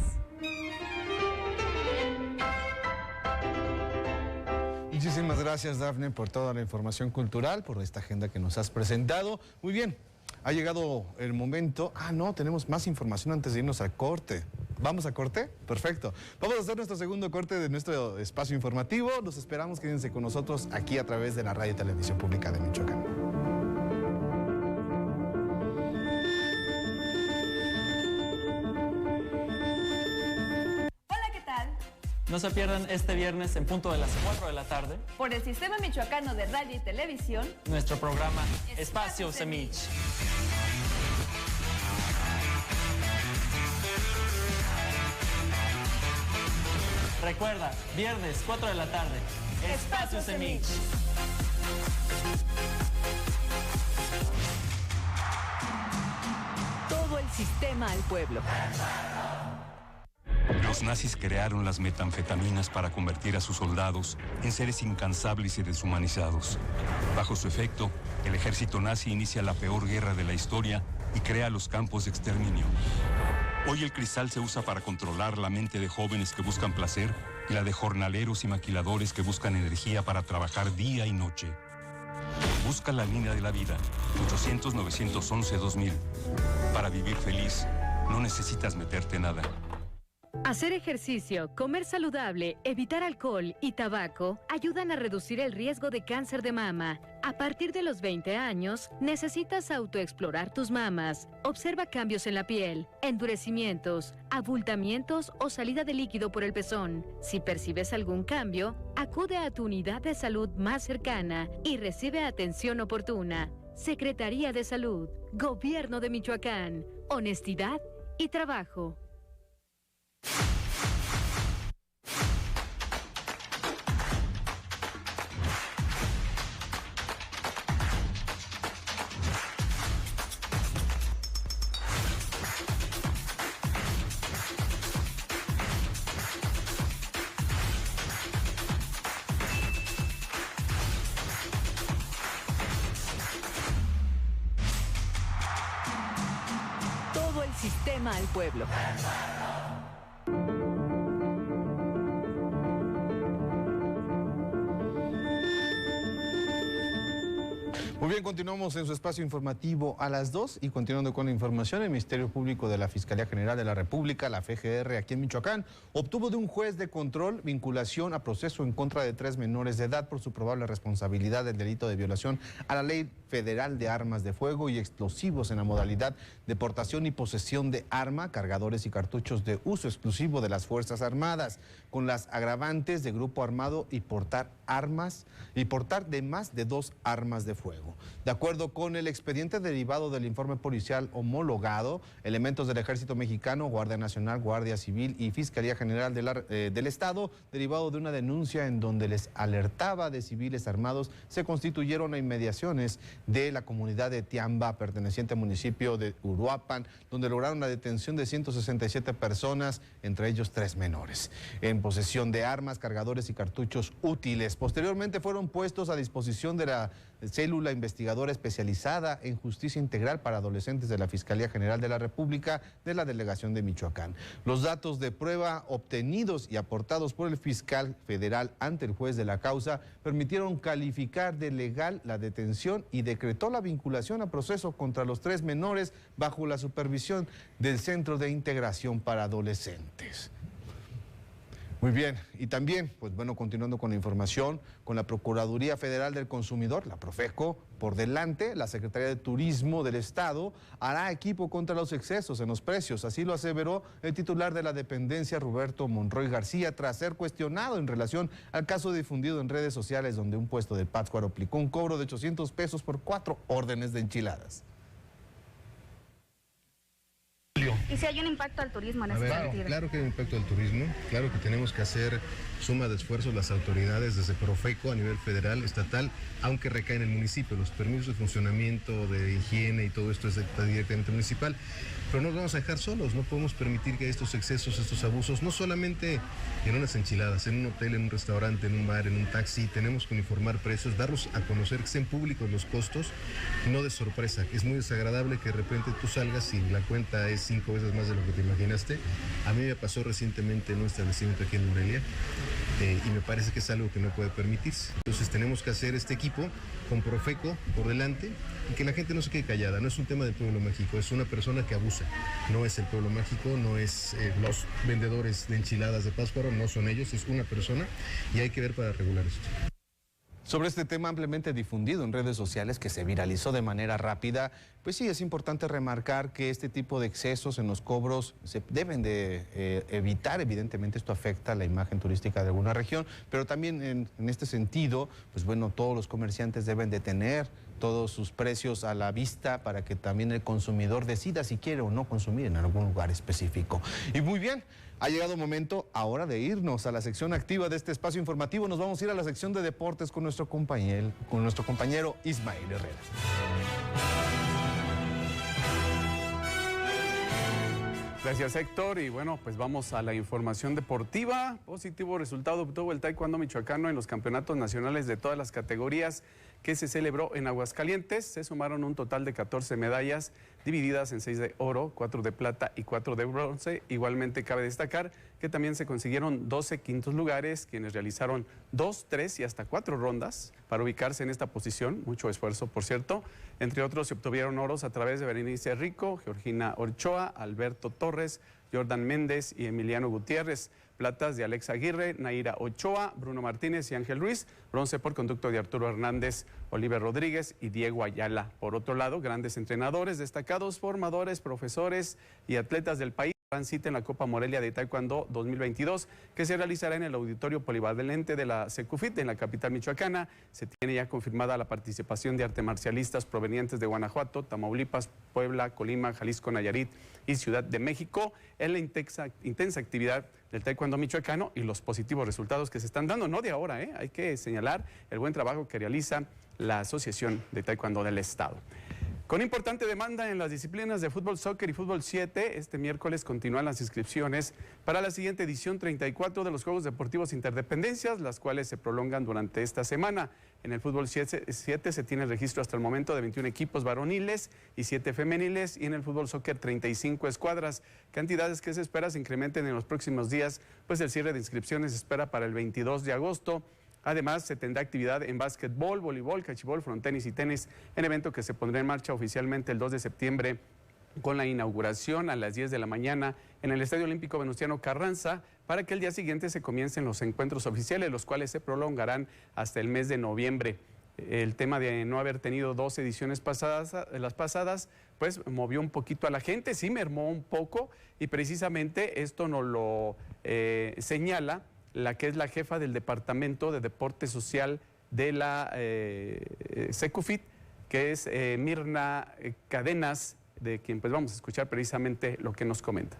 Muchísimas gracias, Dafne, por toda la información cultural, por esta agenda que nos has presentado. Muy bien. Ha llegado el momento. No, tenemos más información antes de irnos al corte. ¿Vamos a corte? Perfecto. Vamos a hacer nuestro segundo corte de nuestro espacio informativo. Los esperamos, quédense con nosotros aquí a través de la Radio y Televisión Pública de Michoacán. No se pierdan este viernes en punto de las 4 de la tarde por el Sistema Michoacano de Radio y Televisión nuestro programa Espacio Semich. Recuerda, viernes 4 de la tarde, Espacio Semich. Todo el sistema al pueblo. Los nazis crearon las metanfetaminas para convertir a sus soldados en seres incansables y deshumanizados. Bajo su efecto, el ejército nazi inicia la peor guerra de la historia y crea los campos de exterminio. Hoy el cristal se usa para controlar la mente de jóvenes que buscan placer y la de jornaleros y maquiladores que buscan energía para trabajar día y noche. Busca la línea de la vida, 800-911-2000. Para vivir feliz, no necesitas meterte nada. Hacer ejercicio, comer saludable, evitar alcohol y tabaco ayudan a reducir el riesgo de cáncer de mama. A partir de los 20 años, necesitas autoexplorar tus mamas. Observa cambios en la piel, endurecimientos, abultamientos o salida de líquido por el pezón. Si percibes algún cambio, acude a tu unidad de salud más cercana y recibe atención oportuna. Secretaría de Salud, Gobierno de Michoacán, honestidad y trabajo. Todo el sistema al pueblo. Muy bien, continuamos en su espacio informativo a las 2 y continuando con la información, el Ministerio Público de la Fiscalía General de la República, la FGR, aquí en Michoacán, obtuvo de un juez de control vinculación a proceso en contra de 3 menores de edad por su probable responsabilidad del delito de violación a la Ley Federal de Armas de Fuego y Explosivos en la modalidad de portación y posesión de arma, cargadores y cartuchos de uso exclusivo de las Fuerzas Armadas, con las agravantes de grupo armado y portar armas y portar de más de 2 armas de fuego. De acuerdo con el expediente derivado del informe policial homologado, elementos del Ejército Mexicano, Guardia Nacional, Guardia Civil y Fiscalía General del Estado, derivado de una denuncia en donde les alertaba de civiles armados, se constituyeron a inmediaciones de la comunidad de Tiamba, perteneciente al municipio de Uruapan, donde lograron la detención de 167 personas, entre ellos 3 menores, en posesión de armas, cargadores y cartuchos útiles. Posteriormente fueron puestos a disposición de la célula investigadora especializada en justicia integral para adolescentes de la Fiscalía General de la República de la Delegación de Michoacán. Los datos de prueba obtenidos y aportados por el fiscal federal ante el juez de la causa permitieron calificar de legal la detención y decretó la vinculación a proceso contra los 3 menores bajo la supervisión del Centro de Integración para Adolescentes. Muy bien, y también, pues bueno, continuando con la información, con la Procuraduría Federal del Consumidor, la Profeco, por delante, la Secretaría de Turismo del Estado hará equipo contra los excesos en los precios, así lo aseveró el titular de la dependencia, Roberto Monroy García, tras ser cuestionado en relación al caso difundido en redes sociales donde un puesto de Pátzcuaro aplicó un cobro de 800 pesos por 4 órdenes de enchiladas. ¿Y si hay un impacto al turismo en ese sentido? Claro que hay un impacto al turismo, claro que tenemos que hacer suma de esfuerzos las autoridades desde Profeco a nivel federal, estatal, aunque recae en el municipio. Los permisos de funcionamiento, de higiene y todo esto es directamente municipal, pero no nos vamos a dejar solos, no podemos permitir que estos excesos, estos abusos, no solamente en unas enchiladas, en un hotel, en un restaurante, en un bar, en un taxi, tenemos que uniformar precios, darlos a conocer, que estén públicos los costos, no de sorpresa. Es muy desagradable que de repente tú salgas y la cuenta es 5 veces más de lo que te imaginaste. A mí me pasó recientemente en un establecimiento aquí en Morelia y me parece que es algo que no puede permitirse. Entonces tenemos que hacer este equipo con Profeco por delante y que la gente no se quede callada. No es un tema del pueblo mágico, es una persona que abusa. No es el pueblo mágico, no es los vendedores de enchiladas de Pátzcuaro, no son ellos, es una persona y hay que ver para regular esto. Sobre este tema ampliamente difundido en redes sociales que se viralizó de manera rápida, pues sí, es importante remarcar que este tipo de excesos en los cobros se deben de evitar. Evidentemente esto afecta la imagen turística de alguna región, pero también en este sentido, pues bueno, todos los comerciantes deben de tener todos sus precios a la vista para que también el consumidor decida si quiere o no consumir en algún lugar específico. Y muy bien, ha llegado el momento ahora de irnos a la sección activa de este espacio informativo. Nos vamos a ir a la sección de deportes con nuestro compañero Ismael Herrera. Gracias, Héctor. Y bueno, pues vamos a la información deportiva. Positivo resultado obtuvo el taekwondo michoacano en los campeonatos nacionales de todas las categorías que se celebró en Aguascalientes. Se sumaron un total de 14 medallas, divididas en 6 de oro, 4 de plata y 4 de bronce. Igualmente cabe destacar que también se consiguieron 12 quintos lugares, quienes realizaron 2, 3 y hasta 4 rondas para ubicarse en esta posición. Mucho esfuerzo, por cierto. Entre otros, se obtuvieron oros a través de Berenice Rico, Georgina Orchoa, Alberto Torres, Jordan Méndez y Emiliano Gutiérrez. Platas de Alex Aguirre, Naira Ochoa, Bruno Martínez y Ángel Ruiz. Bronce por conducto de Arturo Hernández, Oliver Rodríguez y Diego Ayala. Por otro lado, grandes entrenadores, destacados formadores, profesores y atletas del país dan cita en la Copa Morelia de Taekwondo 2022, que se realizará en el Auditorio Polivalente de la Secufit en la capital michoacana. Se tiene ya confirmada la participación de artes marcialistas provenientes de Guanajuato, Tamaulipas, Puebla, Colima, Jalisco, Nayarit y Ciudad de México en la intensa actividad del taekwondo michoacano y los positivos resultados que se están dando, no de ahora, hay que señalar el buen trabajo que realiza la Asociación de Taekwondo del Estado. Con importante demanda en las disciplinas de fútbol, soccer y fútbol 7, este miércoles continúan las inscripciones para la siguiente edición 34 de los Juegos Deportivos Interdependencias, las cuales se prolongan durante esta semana. En el fútbol 7 se tiene el registro hasta el momento de 21 equipos varoniles y 7 femeniles, y en el fútbol soccer 35 escuadras, cantidades que se espera se incrementen en los próximos días, pues el cierre de inscripciones se espera para el 22 de agosto. Además, se tendrá actividad en básquetbol, voleibol, cachibol, frontenis y tenis, en evento que se pondrá en marcha oficialmente el 2 de septiembre con la inauguración a las 10 de la mañana en el Estadio Olímpico Venustiano Carranza, para que el día siguiente se comiencen los encuentros oficiales, los cuales se prolongarán hasta el mes de noviembre. El tema de no haber tenido 2 ediciones pasadas, las pasadas, pues movió un poquito a la gente, sí mermó un poco, y precisamente esto nos lo señala la que es la jefa del Departamento de Deporte Social de la Secufit, que es Mirna Cadenas, de quien pues vamos a escuchar precisamente lo que nos comenta.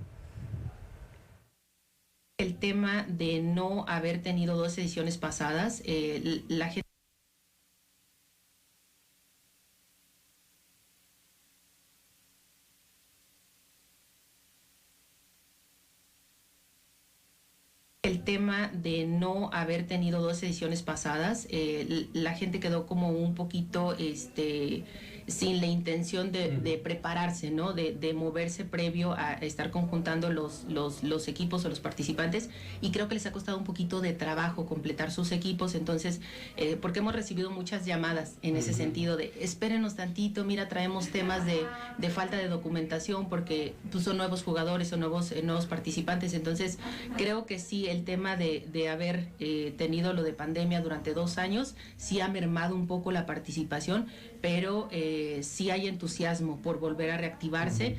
El tema de no haber tenido 2 ediciones pasadas, la gente... El tema de no haber tenido 2 ediciones pasadas, la gente quedó como un poquito sin la intención de prepararse, ¿no? De moverse previo a estar conjuntando los equipos o los participantes, y creo que les ha costado un poquito de trabajo completar sus equipos. Entonces, porque hemos recibido muchas llamadas en ese sentido de espérenos tantito, mira, traemos temas de falta de documentación porque pues, son nuevos jugadores o nuevos participantes. Entonces, creo que sí, el tema de haber tenido lo de pandemia durante 2 años sí ha mermado un poco la participación, pero sí hay entusiasmo por volver a reactivarse.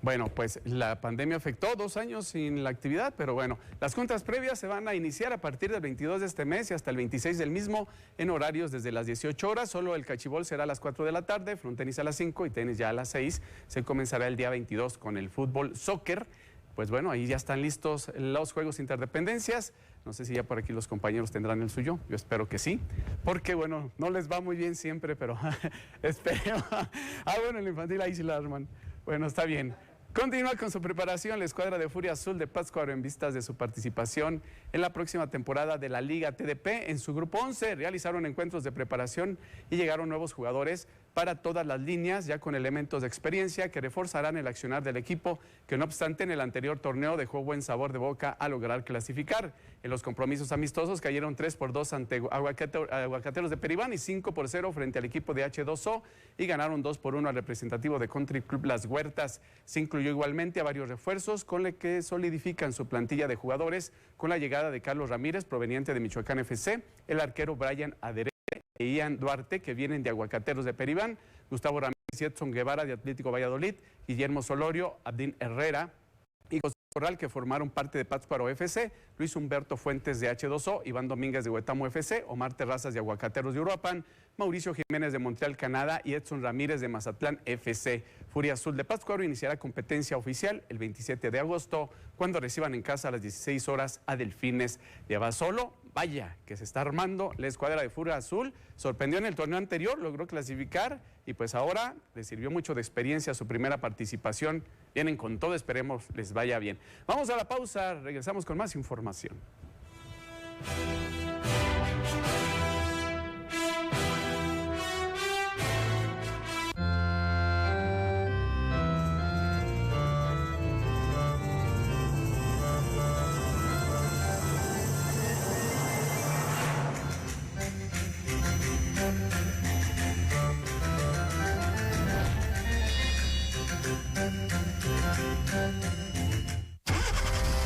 Bueno, pues la pandemia afectó 2 años sin la actividad, pero bueno, las juntas previas se van a iniciar a partir del 22 de este mes y hasta el 26 del mismo, en horarios desde las 18 horas. Solo el cachibol será a las 4 de la tarde, frontenis a las 5 y tenis ya a las 6. Se comenzará el día 22 con el fútbol soccer. Pues bueno, ahí ya están listos los juegos interdependencias. No sé si ya por aquí los compañeros tendrán el suyo. Yo espero que sí, porque bueno, no les va muy bien siempre, pero espero. Bueno, el infantil ahí sí la arman. Bueno, está bien. Continúa con su preparación la escuadra de Furia Azul de Pátzcuaro en vistas de su participación en la próxima temporada de la Liga TDP. En su grupo 11 realizaron encuentros de preparación y llegaron nuevos jugadores para todas las líneas, ya con elementos de experiencia que reforzarán el accionar del equipo, que no obstante en el anterior torneo dejó buen sabor de boca a lograr clasificar. En los compromisos amistosos cayeron 3-2 ante Aguacateros de Peribán y 5-0 frente al equipo de H2O, y ganaron 2-1 al representativo de Country Club Las Huertas. Se incluyó igualmente a varios refuerzos con los que solidifican su plantilla de jugadores, con la llegada de Carlos Ramírez, proveniente de Michoacán FC, el arquero Brian Adere e Ian Duarte, que vienen de Aguacateros de Peribán, Gustavo Ramírez y Edson Guevara de Atlético Valladolid, Guillermo Solorio, Abdín Herrera y José Corral, que formaron parte de Pátzcuaro FC, Luis Humberto Fuentes de H2O, Iván Domínguez de Huetamo FC, Omar Terrazas de Aguacateros de Uruapan, Mauricio Jiménez de Montreal, Canadá, y Edson Ramírez de Mazatlán FC. Furia Azul de Pátzcuaro iniciará competencia oficial el 27 de agosto, cuando reciban en casa a las 16 horas a Delfines de Abasolo. Vaya, que se está armando la escuadra de Furia Azul. Sorprendió en el torneo anterior, logró clasificar y pues ahora les sirvió mucho de experiencia su primera participación. Vienen con todo, esperemos les vaya bien. Vamos a la pausa, regresamos con más información.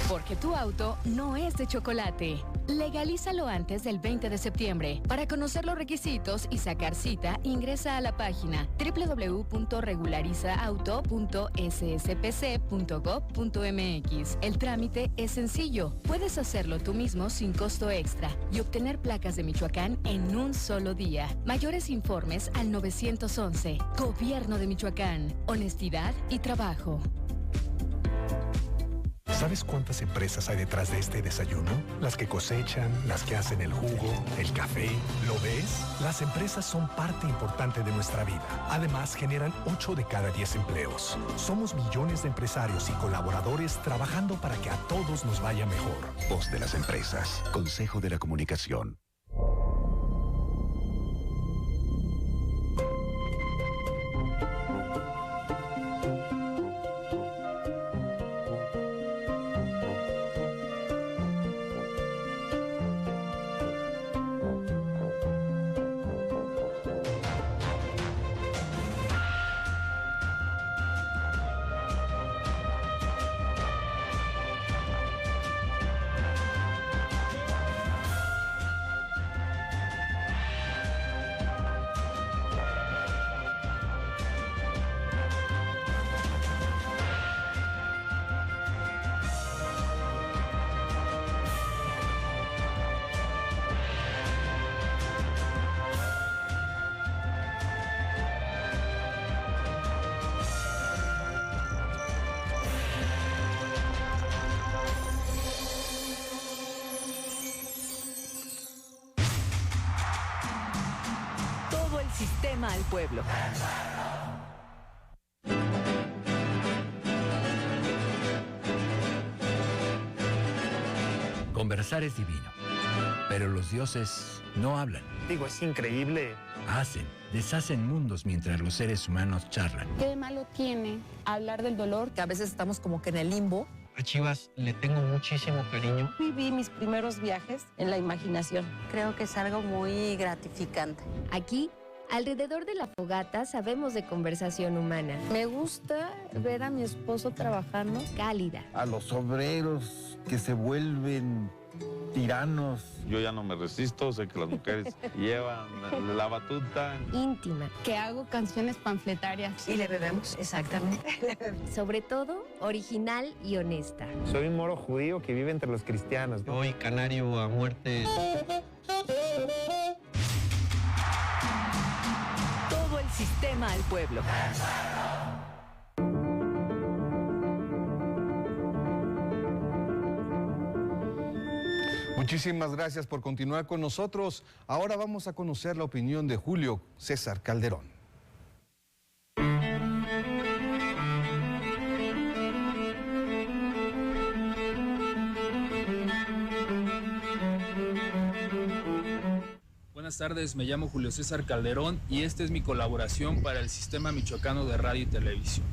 Porque tu auto no es de chocolate. Legalízalo antes del 20 de septiembre. Para conocer los requisitos y sacar cita, ingresa a la página www.regularizauto.sspc.gov.mx. El trámite es sencillo. Puedes hacerlo tú mismo sin costo extra y obtener placas de Michoacán en un solo día. Mayores informes al 911. Gobierno de Michoacán. Honestidad y trabajo. ¿Sabes cuántas empresas hay detrás de este desayuno? Las que cosechan, las que hacen el jugo, el café. ¿Lo ves? Las empresas son parte importante de nuestra vida. Además, generan 8 de cada 10 empleos. Somos millones de empresarios y colaboradores trabajando para que a todos nos vaya mejor. Voz de las empresas. Consejo de la Comunicación. Sistema al pueblo. Conversar es divino, pero los dioses no hablan. Digo, es increíble. Hacen, deshacen mundos mientras los seres humanos charlan. ¿Qué de malo tiene hablar del dolor? Que a veces estamos como que en el limbo. A Chivas le tengo muchísimo cariño. Viví mis primeros viajes en la imaginación. Creo que es algo muy gratificante. Aquí, alrededor de la fogata, sabemos de conversación humana. Me gusta ver a mi esposo trabajando. Cálida. A los obreros que se vuelven tiranos. Yo ya no me resisto, sé que las mujeres llevan la batuta. Íntima. Que hago canciones panfletarias. Y le bebemos, exactamente. Sobre todo, original y honesta. Soy un moro judío que vive entre los cristianos. Soy canario a muerte. Todo el sistema al pueblo. Muchísimas gracias por continuar con nosotros. Ahora vamos a conocer la opinión de Julio César Calderón. Buenas tardes, me llamo Julio César Calderón y esta es mi colaboración para el Sistema Michoacano de Radio y Televisión.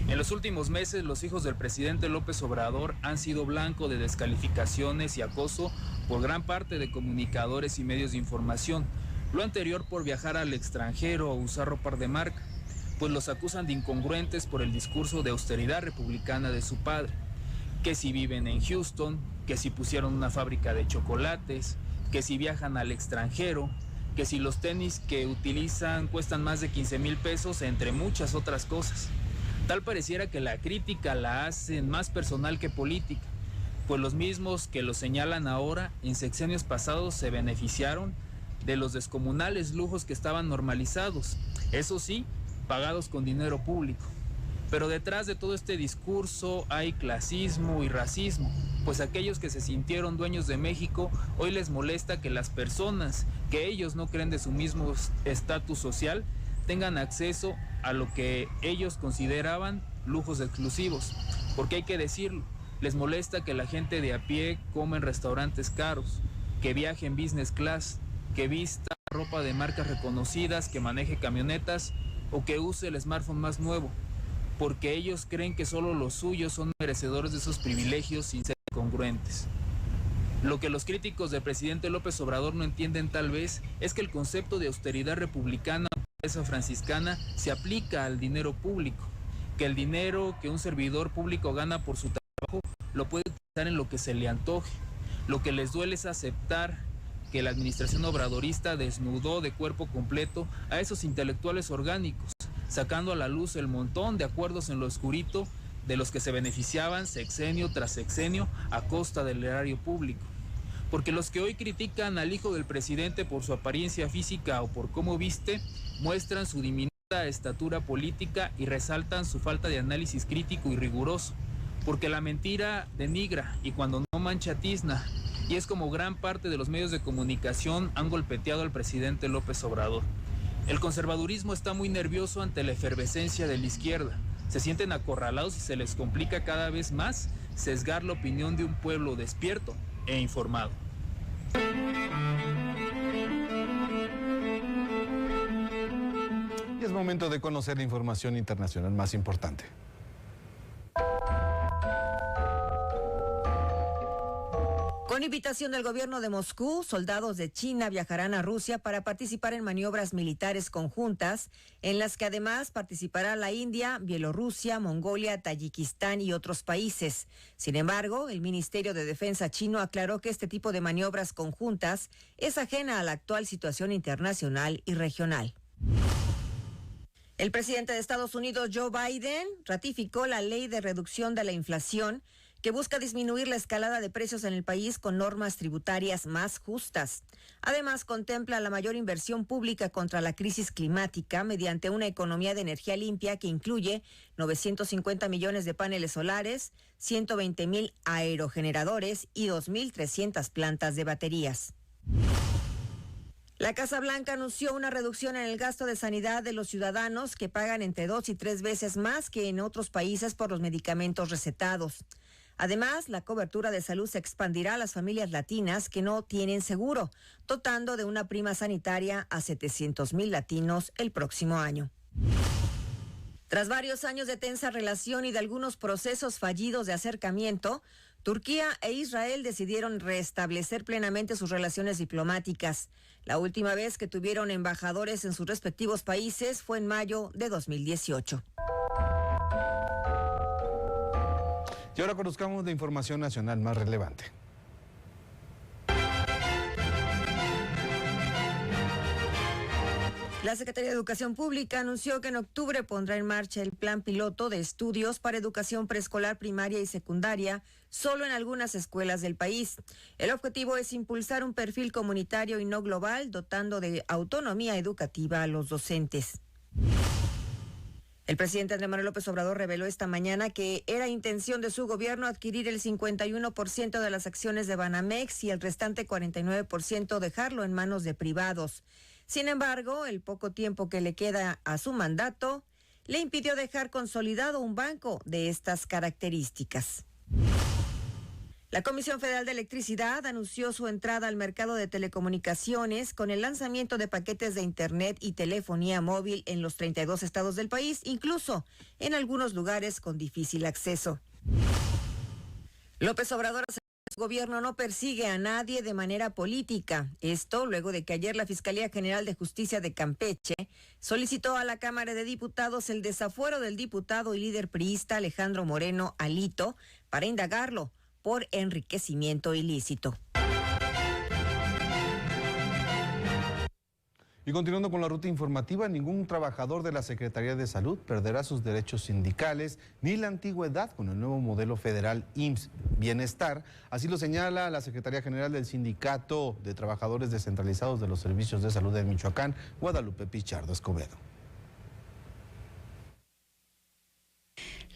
En los últimos meses, los hijos del presidente López Obrador han sido blanco de descalificaciones y acoso por gran parte de comunicadores y medios de información. Lo anterior por viajar al extranjero o usar ropa de marca, pues los acusan de incongruentes por el discurso de austeridad republicana de su padre. Que si viven en Houston, que si pusieron una fábrica de chocolates, que si viajan al extranjero, que si los tenis que utilizan cuestan más de 15,000 pesos, entre muchas otras cosas. Tal pareciera que la crítica la hacen más personal que política, pues los mismos que lo señalan ahora, en sexenios pasados se beneficiaron de los descomunales lujos que estaban normalizados, eso sí, pagados con dinero público. Pero detrás de todo este discurso hay clasismo y racismo, pues aquellos que se sintieron dueños de México hoy les molesta que las personas que ellos no creen de su mismo estatus social tengan acceso a lo que ellos consideraban lujos exclusivos, porque hay que decirlo, les molesta que la gente de a pie coma en restaurantes caros, que viaje en business class, que vista ropa de marcas reconocidas, que maneje camionetas o que use el smartphone más nuevo, porque ellos creen que solo los suyos son merecedores de esos privilegios sin ser congruentes. Lo que los críticos del presidente López Obrador no entienden tal vez es que el concepto de austeridad republicana esa franciscana se aplica al dinero público, que el dinero que un servidor público gana por su trabajo lo puede utilizar en lo que se le antoje. Lo que les duele es aceptar que la administración obradorista desnudó de cuerpo completo a esos intelectuales orgánicos, sacando a la luz el montón de acuerdos en lo oscurito de los que se beneficiaban sexenio tras sexenio a costa del erario público. Porque los que hoy critican al hijo del presidente por su apariencia física o por cómo viste, muestran su diminuta estatura política y resaltan su falta de análisis crítico y riguroso. Porque la mentira denigra y cuando no mancha tizna. Y es como gran parte de los medios de comunicación han golpeteado al presidente López Obrador. El conservadurismo está muy nervioso ante la efervescencia de la izquierda. Se sienten acorralados y se les complica cada vez más sesgar la opinión de un pueblo despierto e informado. Y es momento de conocer la información internacional más importante. Con invitación del gobierno de Moscú, soldados de China viajarán a Rusia para participar en maniobras militares conjuntas, en las que además participará la India, Bielorrusia, Mongolia, Tayikistán y otros países. Sin embargo, el Ministerio de Defensa chino aclaró que este tipo de maniobras conjuntas es ajena a la actual situación internacional y regional. El presidente de Estados Unidos, Joe Biden, ratificó la ley de reducción de la inflación, que busca disminuir la escalada de precios en el país con normas tributarias más justas. Además, contempla la mayor inversión pública contra la crisis climática mediante una economía de energía limpia que incluye 950 millones de paneles solares, 120,000 aerogeneradores y 2,300 plantas de baterías. La Casa Blanca anunció una reducción en el gasto de sanidad de los ciudadanos que pagan entre 2 y 3 veces más que en otros países por los medicamentos recetados. Además, la cobertura de salud se expandirá a las familias latinas que no tienen seguro, dotando de una prima sanitaria a 700,000 latinos el próximo año. Tras varios años de tensa relación y de algunos procesos fallidos de acercamiento, Turquía e Israel decidieron restablecer plenamente sus relaciones diplomáticas. La última vez que tuvieron embajadores en sus respectivos países fue en mayo de 2018. Y ahora conozcamos la información nacional más relevante. La Secretaría de Educación Pública anunció que en octubre pondrá en marcha el plan piloto de estudios para educación preescolar, primaria y secundaria solo en algunas escuelas del país. El objetivo es impulsar un perfil comunitario y no global, dotando de autonomía educativa a los docentes. El presidente Andrés Manuel López Obrador reveló esta mañana que era intención de su gobierno adquirir el 51% de las acciones de Banamex y el restante 49% dejarlo en manos de privados. Sin embargo, el poco tiempo que le queda a su mandato le impidió dejar consolidado un banco de estas características. La Comisión Federal de Electricidad anunció su entrada al mercado de telecomunicaciones con el lanzamiento de paquetes de Internet y telefonía móvil en los 32 estados del país, incluso en algunos lugares con difícil acceso. López Obrador aseguró que su gobierno no persigue a nadie de manera política. Esto luego de que ayer la Fiscalía General de Justicia de Campeche solicitó a la Cámara de Diputados el desafuero del diputado y líder priista Alejandro Moreno Alito para indagarlo por enriquecimiento ilícito. Y continuando con la ruta informativa, ningún trabajador de la Secretaría de Salud perderá sus derechos sindicales ni la antigüedad con el nuevo modelo federal IMSS Bienestar. Así lo señala la Secretaría General del Sindicato de Trabajadores Descentralizados de los Servicios de Salud de Michoacán, Guadalupe Pichardo Escobedo.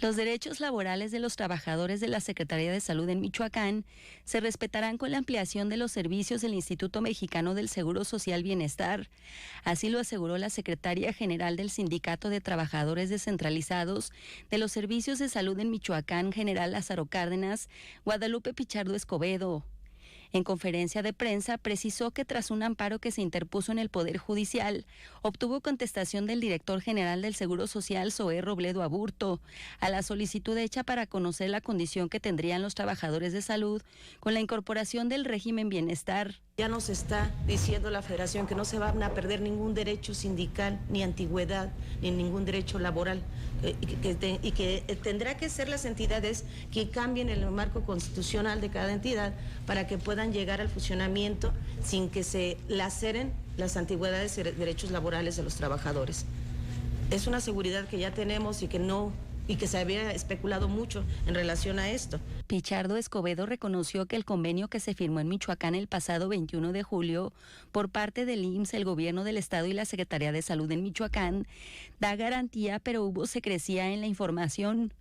Los derechos laborales de los trabajadores de la Secretaría de Salud en Michoacán se respetarán con la ampliación de los servicios del Instituto Mexicano del Seguro Social Bienestar. Así lo aseguró la secretaria general del Sindicato de Trabajadores Descentralizados de los Servicios de Salud en Michoacán, general Lázaro Cárdenas, Guadalupe Pichardo Escobedo. En conferencia de prensa precisó que tras un amparo que se interpuso en el Poder Judicial, obtuvo contestación del director general del Seguro Social, Zoé Robledo Aburto, a la solicitud hecha para conocer la condición que tendrían los trabajadores de salud con la incorporación del régimen bienestar. Ya nos está diciendo la Federación que no se van a perder ningún derecho sindical, ni antigüedad, ni ningún derecho laboral, y que tendrá que ser las entidades que cambien el marco constitucional de cada entidad para que puedan llegar al funcionamiento sin que se laceren las antigüedades y derechos laborales de los trabajadores. Es una seguridad que ya tenemos y que se había especulado mucho en relación a esto. Pichardo Escobedo reconoció que el convenio que se firmó en Michoacán el pasado 21 de julio por parte del IMSS, el Gobierno del Estado y la Secretaría de Salud en Michoacán da garantía, pero hubo secrecía en la información.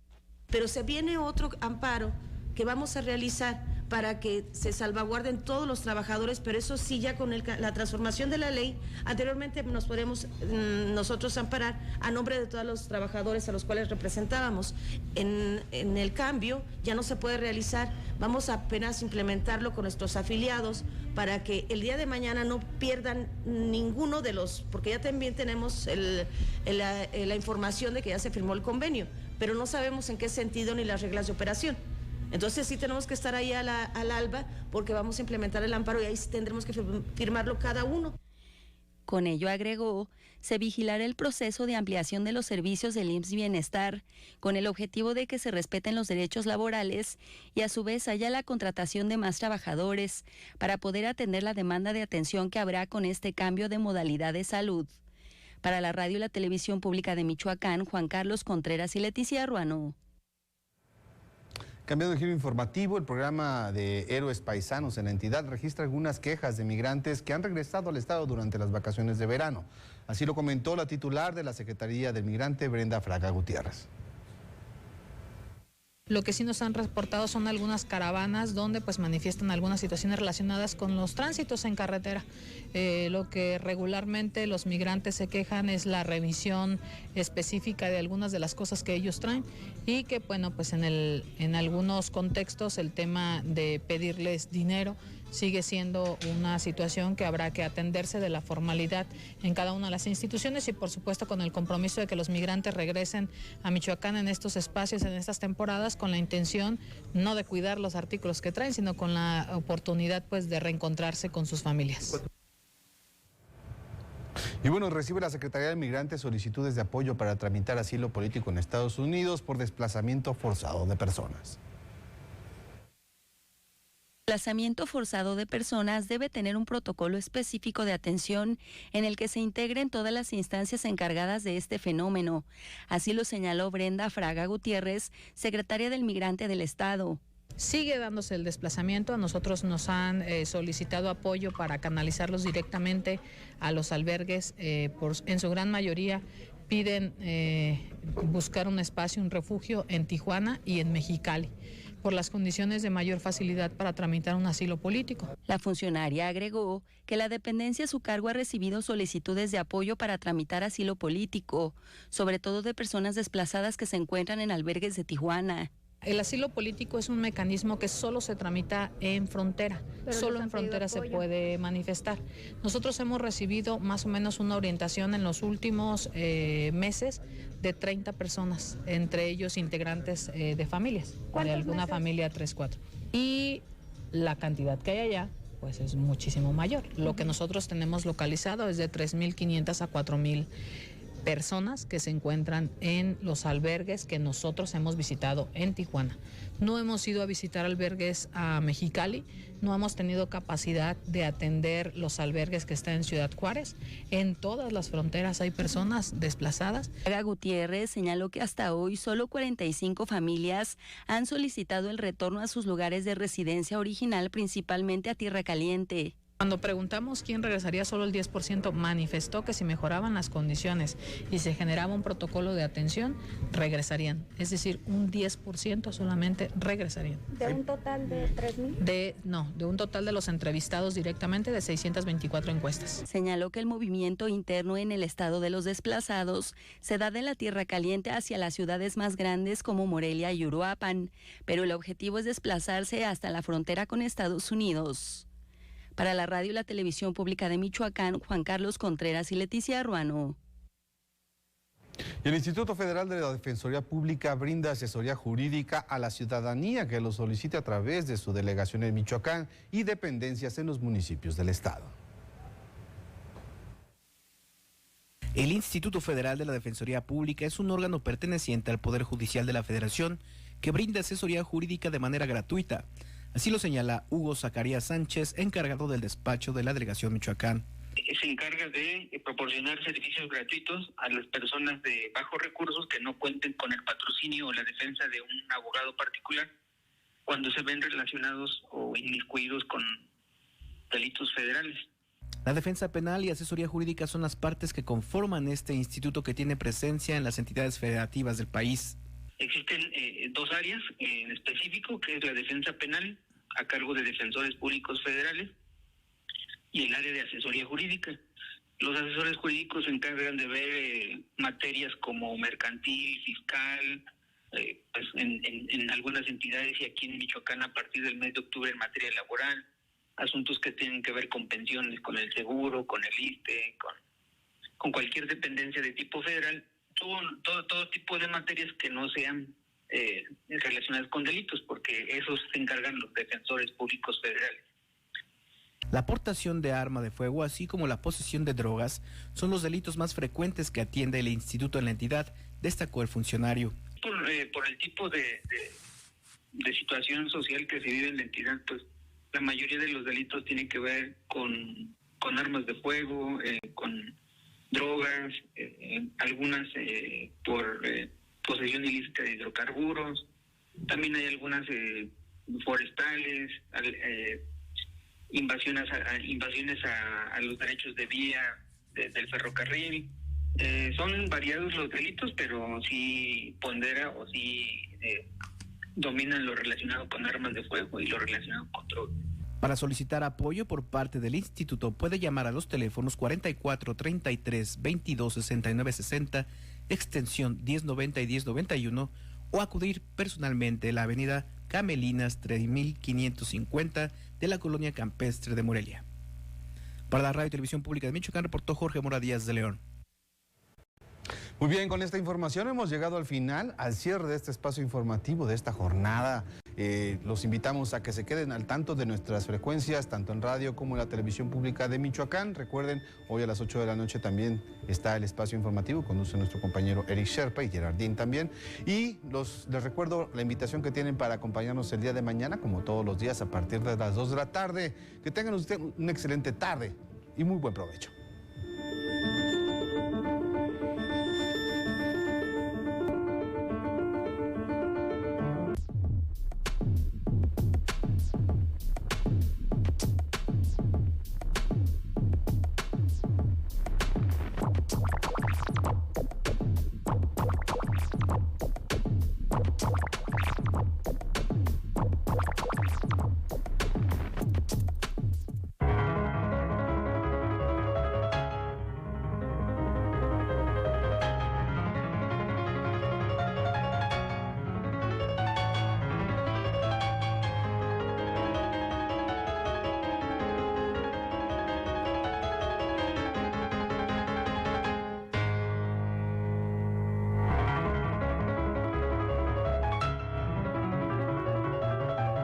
Pero se viene otro amparo que vamos a realizar para que se salvaguarden todos los trabajadores, pero eso sí, ya con la transformación de la ley, anteriormente nos podemos nosotros amparar a nombre de todos los trabajadores a los cuales representábamos. En el cambio ya no se puede realizar, vamos a apenas implementarlo con nuestros afiliados para que el día de mañana no pierdan ninguno de los, porque ya también tenemos la información de que ya se firmó el convenio, pero no sabemos en qué sentido ni las reglas de operación. Entonces sí tenemos que estar ahí al alba porque vamos a implementar el amparo y ahí tendremos que firmarlo cada uno. Con ello, agregó, se vigilará el proceso de ampliación de los servicios del IMSS Bienestar con el objetivo de que se respeten los derechos laborales y a su vez haya la contratación de más trabajadores para poder atender la demanda de atención que habrá con este cambio de modalidad de salud. Para la radio y la televisión pública de Michoacán, Juan Carlos Contreras y Leticia Ruano. Cambiando de giro informativo, el programa de Héroes Paisanos en la entidad registra algunas quejas de migrantes que han regresado al estado durante las vacaciones de verano. Así lo comentó la titular de la Secretaría del Migrante, Brenda Fraga Gutiérrez. Lo que sí nos han reportado son algunas caravanas donde pues manifiestan algunas situaciones relacionadas con los tránsitos en carretera. Lo que regularmente los migrantes se quejan es la revisión específica de algunas de las cosas que ellos traen y que bueno, pues en algunos contextos el tema de pedirles dinero sigue siendo una situación que habrá que atenderse de la formalidad en cada una de las instituciones y por supuesto con el compromiso de que los migrantes regresen a Michoacán en estos espacios, en estas temporadas, con la intención no de cuidar los artículos que traen, sino con la oportunidad pues de reencontrarse con sus familias. Y bueno, recibe la Secretaría de Migrantes solicitudes de apoyo para tramitar asilo político en Estados Unidos por desplazamiento forzado de personas. El desplazamiento forzado de personas debe tener un protocolo específico de atención en el que se integren todas las instancias encargadas de este fenómeno. Así lo señaló Brenda Fraga Gutiérrez, secretaria del Migrante del Estado. Sigue dándose el desplazamiento, a nosotros nos han solicitado apoyo para canalizarlos directamente a los albergues, en su gran mayoría piden buscar un espacio, un refugio en Tijuana y en Mexicali, por las condiciones de mayor facilidad para tramitar un asilo político. La funcionaria agregó que la dependencia a su cargo ha recibido solicitudes de apoyo para tramitar asilo político, sobre todo de personas desplazadas que se encuentran en albergues de Tijuana. El asilo político es un mecanismo que solo se tramita en frontera, solo en frontera se puede manifestar. Nosotros hemos recibido más o menos una orientación en los últimos meses de 30 personas, entre ellos integrantes de familias, de alguna familia 3-4. Y la cantidad que hay allá pues es muchísimo mayor. Lo que nosotros tenemos localizado es de 3.500 a 4.000 personas que se encuentran en los albergues que nosotros hemos visitado en Tijuana. No hemos ido a visitar albergues a Mexicali, no hemos tenido capacidad de atender los albergues que están en Ciudad Juárez. En todas las fronteras hay personas desplazadas. Fraga Gutiérrez señaló que hasta hoy solo 45 familias han solicitado el retorno a sus lugares de residencia original, principalmente a Tierra Caliente. Cuando preguntamos quién regresaría, solo el 10% manifestó que si mejoraban las condiciones y se generaba un protocolo de atención, regresarían. Es decir, un 10% solamente regresarían. ¿De un total de 3.000? De un total de los entrevistados directamente de 624 encuestas. Señaló que el movimiento interno en el estado de los desplazados se da de la Tierra Caliente hacia las ciudades más grandes como Morelia y Uruapan, pero el objetivo es desplazarse hasta la frontera con Estados Unidos. Para la radio y la televisión pública de Michoacán, Juan Carlos Contreras y Leticia Ruano. El Instituto Federal de la Defensoría Pública brinda asesoría jurídica a la ciudadanía que lo solicite a través de su delegación en Michoacán y dependencias en los municipios del estado. El Instituto Federal de la Defensoría Pública es un órgano perteneciente al Poder Judicial de la Federación que brinda asesoría jurídica de manera gratuita. Así lo señala Hugo Zacarías Sánchez, encargado del despacho de la Delegación Michoacán. Se encarga de proporcionar servicios gratuitos a las personas de bajos recursos que no cuenten con el patrocinio o la defensa de un abogado particular cuando se ven relacionados o inmiscuidos con delitos federales. La defensa penal y asesoría jurídica son las partes que conforman este instituto que tiene presencia en las entidades federativas del país. Existen dos áreas en específico, que es la defensa penal, a cargo de defensores públicos federales, y el área de asesoría jurídica. Los asesores jurídicos se encargan de ver materias como mercantil, fiscal, pues en algunas entidades y aquí en Michoacán a partir del mes de octubre en materia laboral, asuntos que tienen que ver con pensiones, con el seguro, con el ISSSTE, con cualquier dependencia de tipo federal, todo tipo de materias que no sean relacionadas con delitos, porque esos se encargan los defensores públicos federales. La aportación de arma de fuego, así como la posesión de drogas, son los delitos más frecuentes que atiende el instituto en la entidad, destacó el funcionario. Por el tipo de situación social que se vive en la entidad, pues la mayoría de los delitos tienen que ver con armas de fuego, con drogas, algunas por posesión ilícita de hidrocarburos, también hay algunas forestales, invasiones a los derechos de vía del ferrocarril. Son variados los delitos, pero sí pondera o sí dominan lo relacionado con armas de fuego y lo relacionado con drogas. Para solicitar apoyo por parte del instituto puede llamar a los teléfonos 44 33 22 69 60, extensión 1090 y 1091, o acudir personalmente a la avenida Camelinas 3550 de la colonia campestre de Morelia. Para la Radio y Televisión Pública de Michoacán reportó Jorge Mora Díaz de León. Muy bien, con esta información hemos llegado al final, al cierre de este espacio informativo, de esta jornada. Los invitamos a que se queden al tanto de nuestras frecuencias, tanto en radio como en la televisión pública de Michoacán. Recuerden, hoy a las 8 de la noche también está el espacio informativo, conduce nuestro compañero Eric Sherpa y Gerardín también. Y les recuerdo la invitación que tienen para acompañarnos el día de mañana, como todos los días, a partir de las 2 de la tarde. Que tengan ustedes una excelente tarde y muy buen provecho.